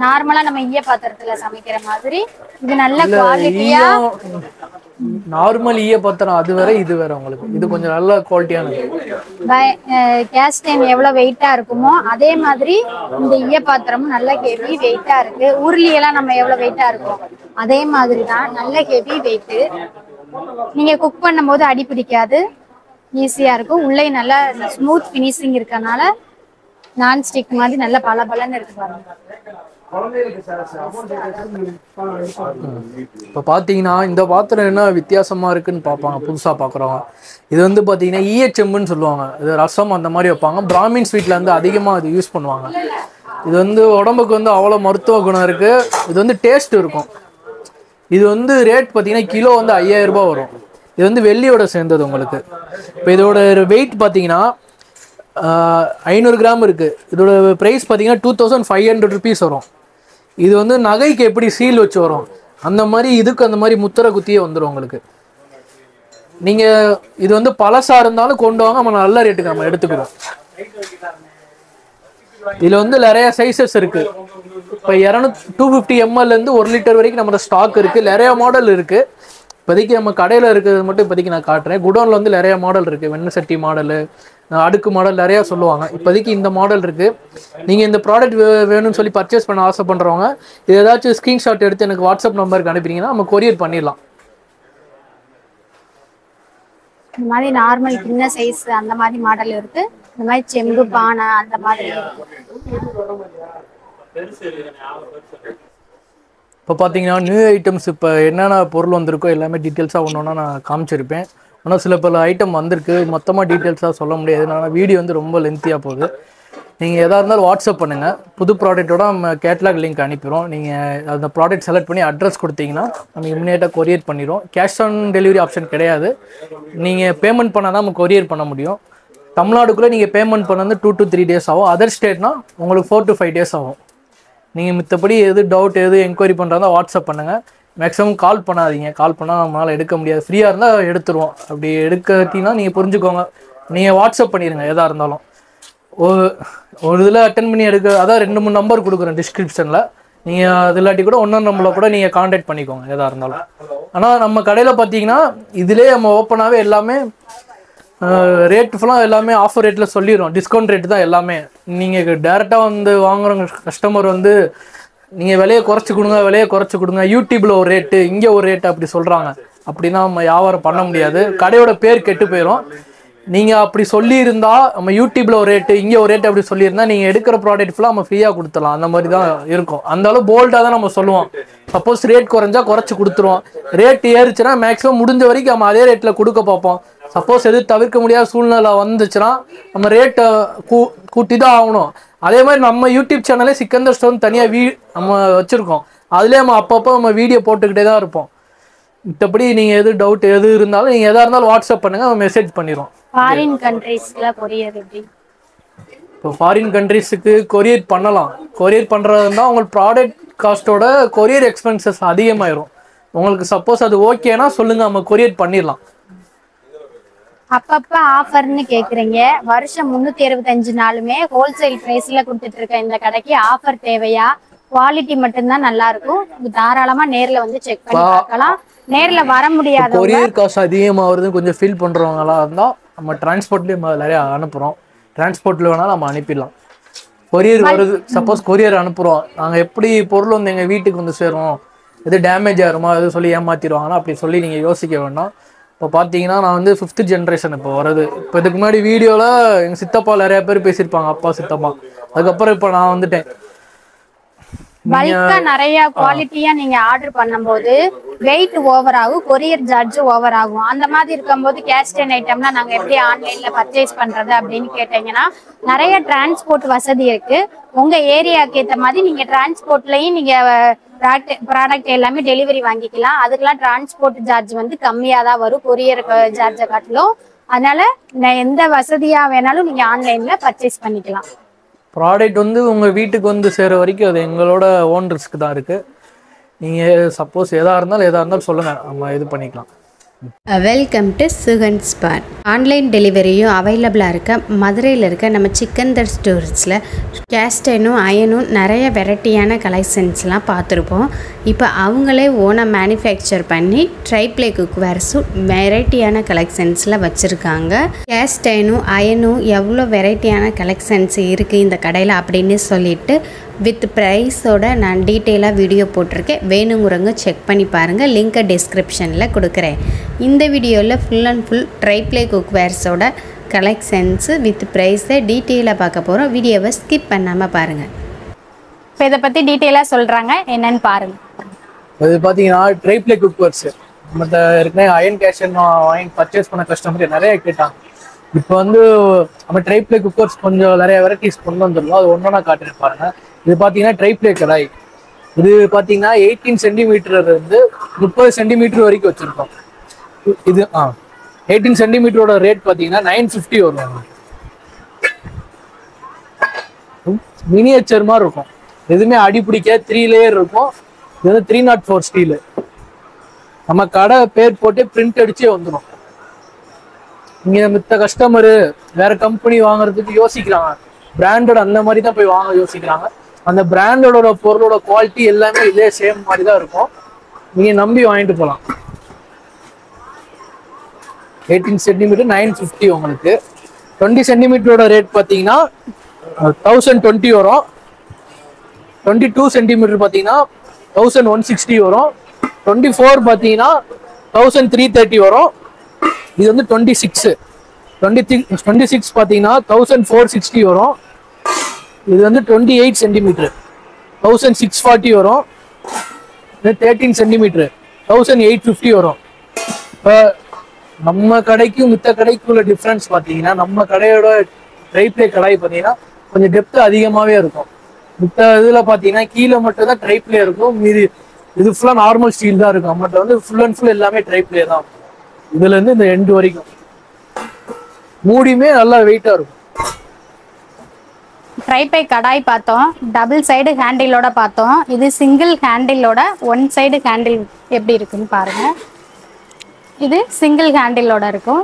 நார்மலா நம்ம ஈய பாத்திரத்துல சமைக்கிற மாதிரி இது நல்ல குவாலிட்டியா. நார்மல் ஈய பாத்திரம் அது வேற இது வேற உங்களுக்கு. இது கொஞ்சம் நல்ல குவாலிட்டியானது. கேஸ் டைம் எவ்வளவு வெயிட்டா இருக்குமோ அதே மாதிரி இந்த ஈய பாத்திரமும் நல்ல ஹெவி வெயிட்டா இருக்கு. உருளி எல்லாம் நம்ம எவ்வளவு வெயிட்டா இருக்கும் அதே மாதிரி தான் நல்ல ஹெவி வெயிட். நீங்க குக் பண்ணும் போது அடி பிடிக்காது, ஈஸியா இருக்கும். உள்ளே நல்ல ஸ்மூத் ஃபினிஷிங் இருக்கனால நான்ஸ்டிக் மாதிரி நல்ல பளபளன்னு இருக்கு பாருங்க. இப்போ பார்த்தீங்கன்னா இந்த பாத்திரம் என்ன வித்தியாசமா இருக்குன்னு பார்ப்பாங்க, புதுசாக பார்க்குறவங்க. இது வந்து பார்த்தீங்கன்னா ஈயச்செம்புன்னு சொல்லுவாங்க. இது ரசம் அந்த மாதிரி வைப்பாங்க. பிராமின்ஸ் வீட்டில் வந்து அதிகமாக இது யூஸ் பண்ணுவாங்க. இது வந்து உடம்புக்கு வந்து அவ்வளோ மருத்துவ குணம் இருக்கு. இது வந்து டேஸ்ட் இருக்கும். இது வந்து ரேட் பார்த்தீங்கன்னா கிலோ வந்து 5000 ரூபாய் வரும். இது வந்து வெள்ளியோட சேர்ந்தது உங்களுக்கு. இப்போ இதோட வெயிட் பார்த்தீங்கன்னா 500 கிராம் இருக்குது. இதோட ப்ரைஸ் பார்த்தீங்கன்னா 2500 ருபீஸ் வரும். இது வந்து நகைக்கு எப்படி சீல் வச்சு வரும் அந்த மாதிரி இதுக்கு அந்த மாதிரி முத்திரை குத்தியே வந்துடும் உங்களுக்கு. நீங்கள் இது வந்து பழசாக இருந்தாலும் கொண்டு வாங்க, நம்ம நல்ல ரேட்டுக்கு நம்ம எடுத்துக்கிறோம். இதில் வந்து நிறைய சைஸஸ் இருக்குது. இப்போ 250 ml இருந்து 1 லிட்டர் வரைக்கும் நம்மளோட ஸ்டாக் இருக்குது. நிறைய மாடல் இருக்குது. இப்போதைக்கு நம்ம கடையில் இருக்கிறது மட்டும் இப்போதைக்கு நான் காட்டுறேன். குடோனில் வந்து நிறைய மாடல் இருக்குது. வெண்ணெய் சட்டி மாடலு, அடுக்கு மாடல் நிறையா சொல்லுவாங்க. இப்போதைக்கு இந்த மாடல் இருக்குது. நீங்கள் இந்த ப்ராடக்ட் வேணும்னு சொல்லி பர்ச்சேஸ் பண்ண ஆசை பண்ணுறவங்க இது ஏதாச்சும் ஸ்க்ரீன்ஷாட் எடுத்து எனக்கு வாட்ஸ்அப் நம்பருக்கு அனுப்பிங்கன்னா நம்ம கொரியர் பண்ணிடலாம். இந்த மாதிரி நார்மல் சின்ன சைஸ் அந்த மாதிரி மாடல் இருக்கு. இந்த மாதிரி செம்பு பானை அந்த மாதிரி இருக்கு. இப்போ பார்த்தீங்கன்னா நியூ ஐட்டம்ஸ் இப்போ என்னென்ன பொருள் வந்திருக்கோ எல்லாமே டீட்டெயில்ஸாக ஒன்று ஒன்றா நான் காமிச்சிருப்பேன். ஆனால் சில பல ஐட்டம் வந்திருக்கு, மொத்தமாக டீட்டெயில்ஸாக சொல்ல முடியாது. நான் வீடியோ வந்து ரொம்ப லென்த்தியாக போகுது. நீங்கள் எதாக இருந்தாலும் வாட்ஸ்அப் பண்ணுங்கள். புது ப்ராடக்ட்டோட நம்ம கேட்லாக் லிங்க் அனுப்பிடுறோம். நீங்கள் அந்த ப்ராடக்ட் செலக்ட் பண்ணி அட்ரஸ் கொடுத்தீங்கன்னா நம்ம இமிடியேட்டாக கொரியர் பண்ணிடுவோம். கேஷ் ஆன் டெலிவரி ஆப்ஷன் கிடையாது. நீங்கள் பேமெண்ட் பண்ணால் தான் நம்ம கொரியர் பண்ண முடியும். தமிழ்நாடுக்குள்ளே நீங்கள் பேமெண்ட் பண்ண வந்து 2 to 3 days ஆகும். அதர் ஸ்டேட்னா உங்களுக்கு 4 to 5 days ஆகும். நீங்கள் மித்தபடி எது டவுட் எது என்கொயரி பண்ணுறதா வாட்ஸ்அப் பண்ணுங்கள். மேக்ஸிமம் கால் பண்ணாதீங்க. கால் பண்ணால் நம்மளால் எடுக்க முடியாது. ஃப்ரீயாக இருந்தால் எடுத்துருவோம். அப்படி எடுக்கட்டினா நீங்கள் புரிஞ்சுக்கோங்க. நீங்கள் வாட்ஸ்அப் பண்ணிடுங்க எதாக இருந்தாலும். ஒரு இதில் அட்டன் பண்ணி எடுக்க அதான் 2-3 நம்பர் கொடுக்குறேன் டிஸ்கிரிப்ஷனில். நீங்கள் அது இல்லாட்டி கூட ஒன்றும் நம்மளை கூட நீங்கள் காண்டாக்ட் பண்ணிக்கோங்க எதாக இருந்தாலும். ஆனால் நம்ம கடையில் பார்த்தீங்கன்னா இதிலே நம்ம ஓப்பனாகவே எல்லாமே ரேட் ஃபுல்லாக எல்லாமே ஆஃபர் ரேட்டில் சொல்லிடுறோம். டிஸ்கவுண்ட் ரேட்டு தான் எல்லாமே. நீங்கள் டேரெக்டாக வந்து வாங்குறவங்க கஸ்டமர் வந்து நீங்கள் விலையை குறைச்சி கொடுங்க யூடியூப்பில் ஒரு ரேட்டு இங்கே ஒரு ரேட்டு அப்படி சொல்கிறாங்க. அப்படின்னா நம்ம வியாபாரம் பண்ண முடியாது. கடையோட பேர் கெட்டு போயிடும். நீங்கள் அப்படி சொல்லியிருந்தால் நம்ம யூடியூப்பில் ஒரு ரேட்டு இங்கே ஒரு ரேட்டு அப்படி சொல்லியிருந்தால் நீங்கள் எடுக்கிற ப்ராடக்ட் ஃபுல்லாக நம்ம ஃப்ரீயாக கொடுத்துடலாம். அந்த மாதிரி தான் இருக்கும். அந்தளவு போல்டாக தான் நம்ம சொல்லுவோம். சப்போஸ் ரேட் குறைஞ்சா குறைச்சி கொடுத்துருவோம். ரேட் ஏறுச்சுன்னா மேக்ஸிமம் முடிஞ்ச வரைக்கும் நம்ம அதே ரேட்டில் கொடுக்க பார்ப்போம். சப்போஸ் எது தவிர்க்க முடியாத சூழ்நிலை வந்துச்சுன்னா நம்ம ரேட்டை கூட்டி தான் ஆகணும். அதே மாதிரி நம்ம யூடியூப் சேனலே சிக்கந்தர் ஸ்டோர் தனியாக நம்ம வச்சுருக்கோம். அதுலேயே நம்ம அப்பப்போ நம்ம வீடியோ போட்டுக்கிட்டே தான் இருப்போம். மற்றபடி நீங்கள் எது டவுட் எது இருந்தாலும் நீங்கள் எதாக இருந்தாலும் வாட்ஸ்அப் பண்ணுங்கள், நம்ம மெசேஜ் பண்ணிடுவோம். ஃபாரின் கண்ட்ரீஸ்ல கொரியர் எப்படி? இப்போ ஃபாரின் கண்ட்ரீஸுக்கு கொரியர் பண்ணலாம். கொரியர் பண்ணுறதுனா உங்களுக்கு ப்ராடக்ட் காஸ்ட்டோட கொரியர் எக்ஸ்பென்சஸ் அதிகமாயிரும். உங்களுக்கு சப்போஸ் அது ஓகேனா சொல்லுங்கள், நம்ம கொரியர் பண்ணிடலாம். அப்பப்ப ஆஃபர்னு கேக்குறீங்க. வருஷம் 365 நாளுமே ஹோல்சேல் பிரைஸ்ல கொடுத்துட்டு இருக்க இந்த கடைக்கு ஆஃபர் தேவையா? குவாலிட்டி மட்டும்தான் நல்லா இருக்கும். தாராளமா நேர்ல வந்து செக் பண்ணி பார்க்கலாம். நேர்ல வர முடியாத கொரியர் காசு அதிகமாக வருது கொஞ்சம் ஃபீல் பண்ணுறவங்களா இருந்தால் நம்ம டிரான்ஸ்போர்ட்லேயே நிறையா அனுப்புகிறோம். டிரான்ஸ்போர்ட்டில் வேணாலும் நம்ம அனுப்பிடலாம். கொரியர் வருது, சப்போஸ் கொரியர் அனுப்புகிறோம், நாங்கள் எப்படி பொருள் வந்து எங்கள் வீட்டுக்கு வந்து சேரும், எது டேமேஜ் ஆகிருமா எது சொல்லி ஏமாற்றிடுவாங்கன்னா அப்படி சொல்லி நீங்கள் யோசிக்க வேண்டாம். இப்போ பார்த்தீங்கன்னா நான் வந்து 5th ஜென்ரேஷன் இப்போ வருது. இப்போ இதுக்கு முன்னாடி வீடியோவில் எங்கள் சித்தப்பா நிறையா பேர் பேசியிருப்பாங்க, அப்பா சித்தப்பா. அதுக்கப்புறம் இப்போ நான் வந்துட்டேன். பல்கா நிறைய குவாலிட்டியா நீங்க ஆர்டர் பண்ணும்போது வெயிட் ஓவர் ஆகும், கொரியர் சார்ஜ் ஓவர் ஆகும். அந்த மாதிரி இருக்கும்போது கேஸ்டன் ஐட்டம்னா நாங்க எப்படி ஆன்லைன்ல பர்ச்சேஸ் பண்றது அப்படின்னு கேட்டீங்கன்னா நிறைய டிரான்ஸ்போர்ட் வசதி இருக்கு. உங்க ஏரியாவுக்கு ஏற்ற மாதிரி நீங்க டிரான்ஸ்போர்ட்லயும் நீங்க ப்ராடக்ட் எல்லாமே டெலிவரி வாங்கிக்கலாம். அதுக்கெல்லாம் டிரான்ஸ்போர்ட் சார்ஜ் வந்து கம்மியா தான் வரும் கொரியர் சார்ஜை காட்டிலும். அதனால எந்த வசதியா வேணாலும் நீங்க ஆன்லைன்ல பர்ச்சேஸ் பண்ணிக்கலாம். ப்ராடக்ட் வந்து உங்கள் வீட்டுக்கு வந்து சேர வரைக்கும் அது எங்களோட ஓன் ரிஸ்க் தான் இருக்குது. நீங்கள் சப்போஸ் எதாக இருந்தாலும் சொல்லுங்கள், நம்ம இது பண்ணிக்கலாம். Welcome to Sugan spot. Online டெலிவரியும் அவைலபிளாக இருக்க மதுரையில் இருக்க நம்ம சிக்கந்தர் ஸ்டோர்ஸில் கேஸ்டனும் அயனும் நிறைய வெரைட்டியான கலெக்ஷன்ஸ்லாம் பார்த்துருப்போம். இப்போ அவங்களே ஓனாக மேனுஃபேக்சர் பண்ணி ட்ரைப்ளே குக்வேர்ஸும் வெரைட்டியான கலெக்ஷன்ஸில் வச்சுருக்காங்க. கேஸ்டனும் அயனும் எவ்வளோ வெரைட்டியான கலெக்ஷன்ஸ் இருக்குது இந்த கடையில் அப்படின்னு சொல்லிட்டு வித் ப்ரைஸோட நான் டீட்டெயிலாக வீடியோ போட்டிருக்கேன். வேணுங்கிறவங்க செக் பண்ணி பாருங்கள். லிங்க்கை டிஸ்கிரிப்ஷனில் கொடுக்குறேன். இந்த வீடியோவில் ஃபுல் அண்ட் ஃபுல் ட்ரைப்ளே குக்வேர்ஸோட கலெக்ஷன்ஸு வித் ப்ரைஸை டீட்டெயிலாக பார்க்க போகிறோம். வீடியோவை ஸ்கிப் பண்ணாமல் பாருங்கள். இப்போ இதை பற்றி டீட்டெயிலாக சொல்கிறாங்க, என்னன்னு பாருங்கள். இது பார்த்தீங்கன்னா ட்ரைப்ளே குக்வேர்ஸு மற்ற ஏற்கனவே அயன் கேஷன் வாங்கி பர்ச்சேஸ் பண்ண கஸ்டமர் நிறைய கேட்டாங்க. இப்போ வந்து நம்ம ட்ரைப்ளே குக்கர்ஸ் கொஞ்சம் நிறைய வெரைட்டிஸ் கொண்டு வந்துருந்தோம். அது ஒன்றா காட்டுறேன் பாருங்க. இது பார்த்தீங்கன்னா ட்ரைப்ளே கடாய். இது பார்த்தீங்கன்னா 18 சென்டிமீட்டர் இருந்து 30 சென்டிமீட்டர் வரைக்கும் வச்சுருக்கோம். இது 18 சென்டிமீட்டரோட ரேட் பார்த்தீங்கன்னா 950 வரும். மினியேச்சர் மாதிரி இருக்கும். எதுவுமே அடிப்பிடிக்க 3 லேயர் இருக்கும். இது வந்து 304 ஸ்டீலு. நம்ம கடை பேர் போட்டு பிரிண்ட் அடிச்சே வந்துடும். இங்கே மித்த கஸ்டமரு வேற கம்பெனி வாங்குறதுக்கு யோசிக்கிறாங்க. பிராண்டட் அந்த மாதிரி தான் போய் வாங்க யோசிக்கிறாங்க. அந்த பிராண்டோட பொருளோட குவாலிட்டி எல்லாமே இதே சேம் மாதிரி தான் இருக்கும். நீங்க நம்பி வாங்கிட்டு போகலாம். 18 சென்டிமீட்டர் 950 உங்களுக்கு. 20 சென்டிமீட்டரோட ரேட் பார்த்தீங்கன்னா 1020 வரும். 22 சென்டிமீட்டர் பார்த்தீங்கன்னா 1160 வரும். 24 பார்த்தீங்கன்னா 1330 வரும். இது வந்து 26 பார்த்தீங்கன்னா 1460 வரும். இது வந்து 28 சென்டிமீட்டர் 1640 வரும். இது 13 சென்டிமீட்டர் 1850 வரும். இப்போ நம்ம கடைக்கும் மித்த கடைக்கும் உள்ள டிஃப்ரென்ஸ் பார்த்தீங்கன்னா நம்ம கடையோட ட்ரைப்ளே கடாய் பார்த்தீங்கன்னா கொஞ்சம் டெப்த் அதிகமாகவே இருக்கும். மித்த இதில் பார்த்தீங்கன்னா கீழே மட்டும் தான் ட்ரைப்ளே இருக்கும். மீதி இது ஃபுல்லாக நார்மல் ஸ்டீல் தான் இருக்கும். நம்மகிட்ட வந்து ஃபுல் அண்ட் ஃபுல் எல்லாமே ட்ரைப்ளே தான். இதுலேருந்து இந்த எண்டு வரைக்கும் மூடியுமே நல்லா வெயிட்டாக இருக்கும். ட்ரைப்ளே கடாய் பார்த்தோம், டபுள் சைடு ஹேண்டிலோட பார்த்தோம். இது சிங்கிள் ஹேண்டிலோட ஒன் சைடு ஹேண்டில் எப்படி இருக்குன்னு பாருங்க. இது சிங்கிள் ஹேண்டிலோட இருக்கும்.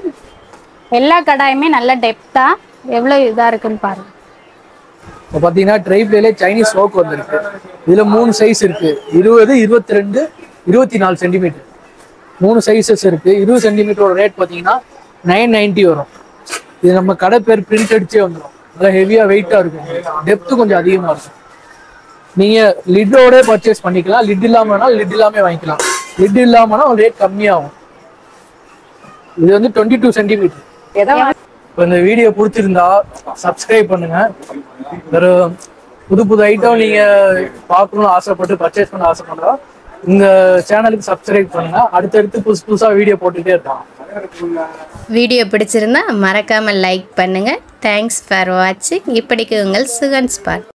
எல்லா கடாயுமே நல்ல டெப்தா எவ்வளோ இதாக இருக்குன்னு பாருங்க. இப்போ பார்த்தீங்கன்னா ட்ரைப்ளேல சைனீஸ் ஒர்க் வந்துருக்கு. இதில் 3 சைஸ் இருக்கு. 20, 22, 24 சென்டிமீட்டர் 3 சைஸஸ் இருக்கு. 20 சென்டிமீட்டரோட ரேட் பார்த்தீங்கன்னா 990 வரும். இது நம்ம கடை பேர் பிரிண்ட் அடிச்சே வந்துடும். நல்லா ஹெவியாக வெயிட்டாக இருக்கும். டெப்த்து கொஞ்சம் அதிகமாக இருக்கும். நீங்கள் லிட்டோட பர்ச்சேஸ் பண்ணிக்கலாம். லிட் இல்லாமல்னா லிட் இல்லாமல் வாங்கிக்கலாம். லிட் இல்லாமல்னா ரேட் கம்மியாகும். இது வந்து 22 சென்டிமீட்டர். இப்போ இந்த வீடியோ பிடிச்சிருந்தா சப்ஸ்கிரைப் பண்ணுங்க. வேறு புது புது ஐட்டம் நீங்கள் பார்க்கணும்னு ஆசைப்பட்டு பர்ச்சேஸ் பண்ண ஆசைப்படுறா இந்த சேனலுக்கு சப்ஸ்கிரைப் பண்ணுங்க. அடுத்தடுத்து புதுசாக வீடியோ போட்டுகிட்டே இருக்காங்க. வீடியோ பிடிச்சிருந்தா மறக்காமல் லைக் பண்ணுங்கள். தேங்க்ஸ் ஃபார் வாட்சிங். இப்படிக்கு உங்கள் சுகன் ஸ்பாட்.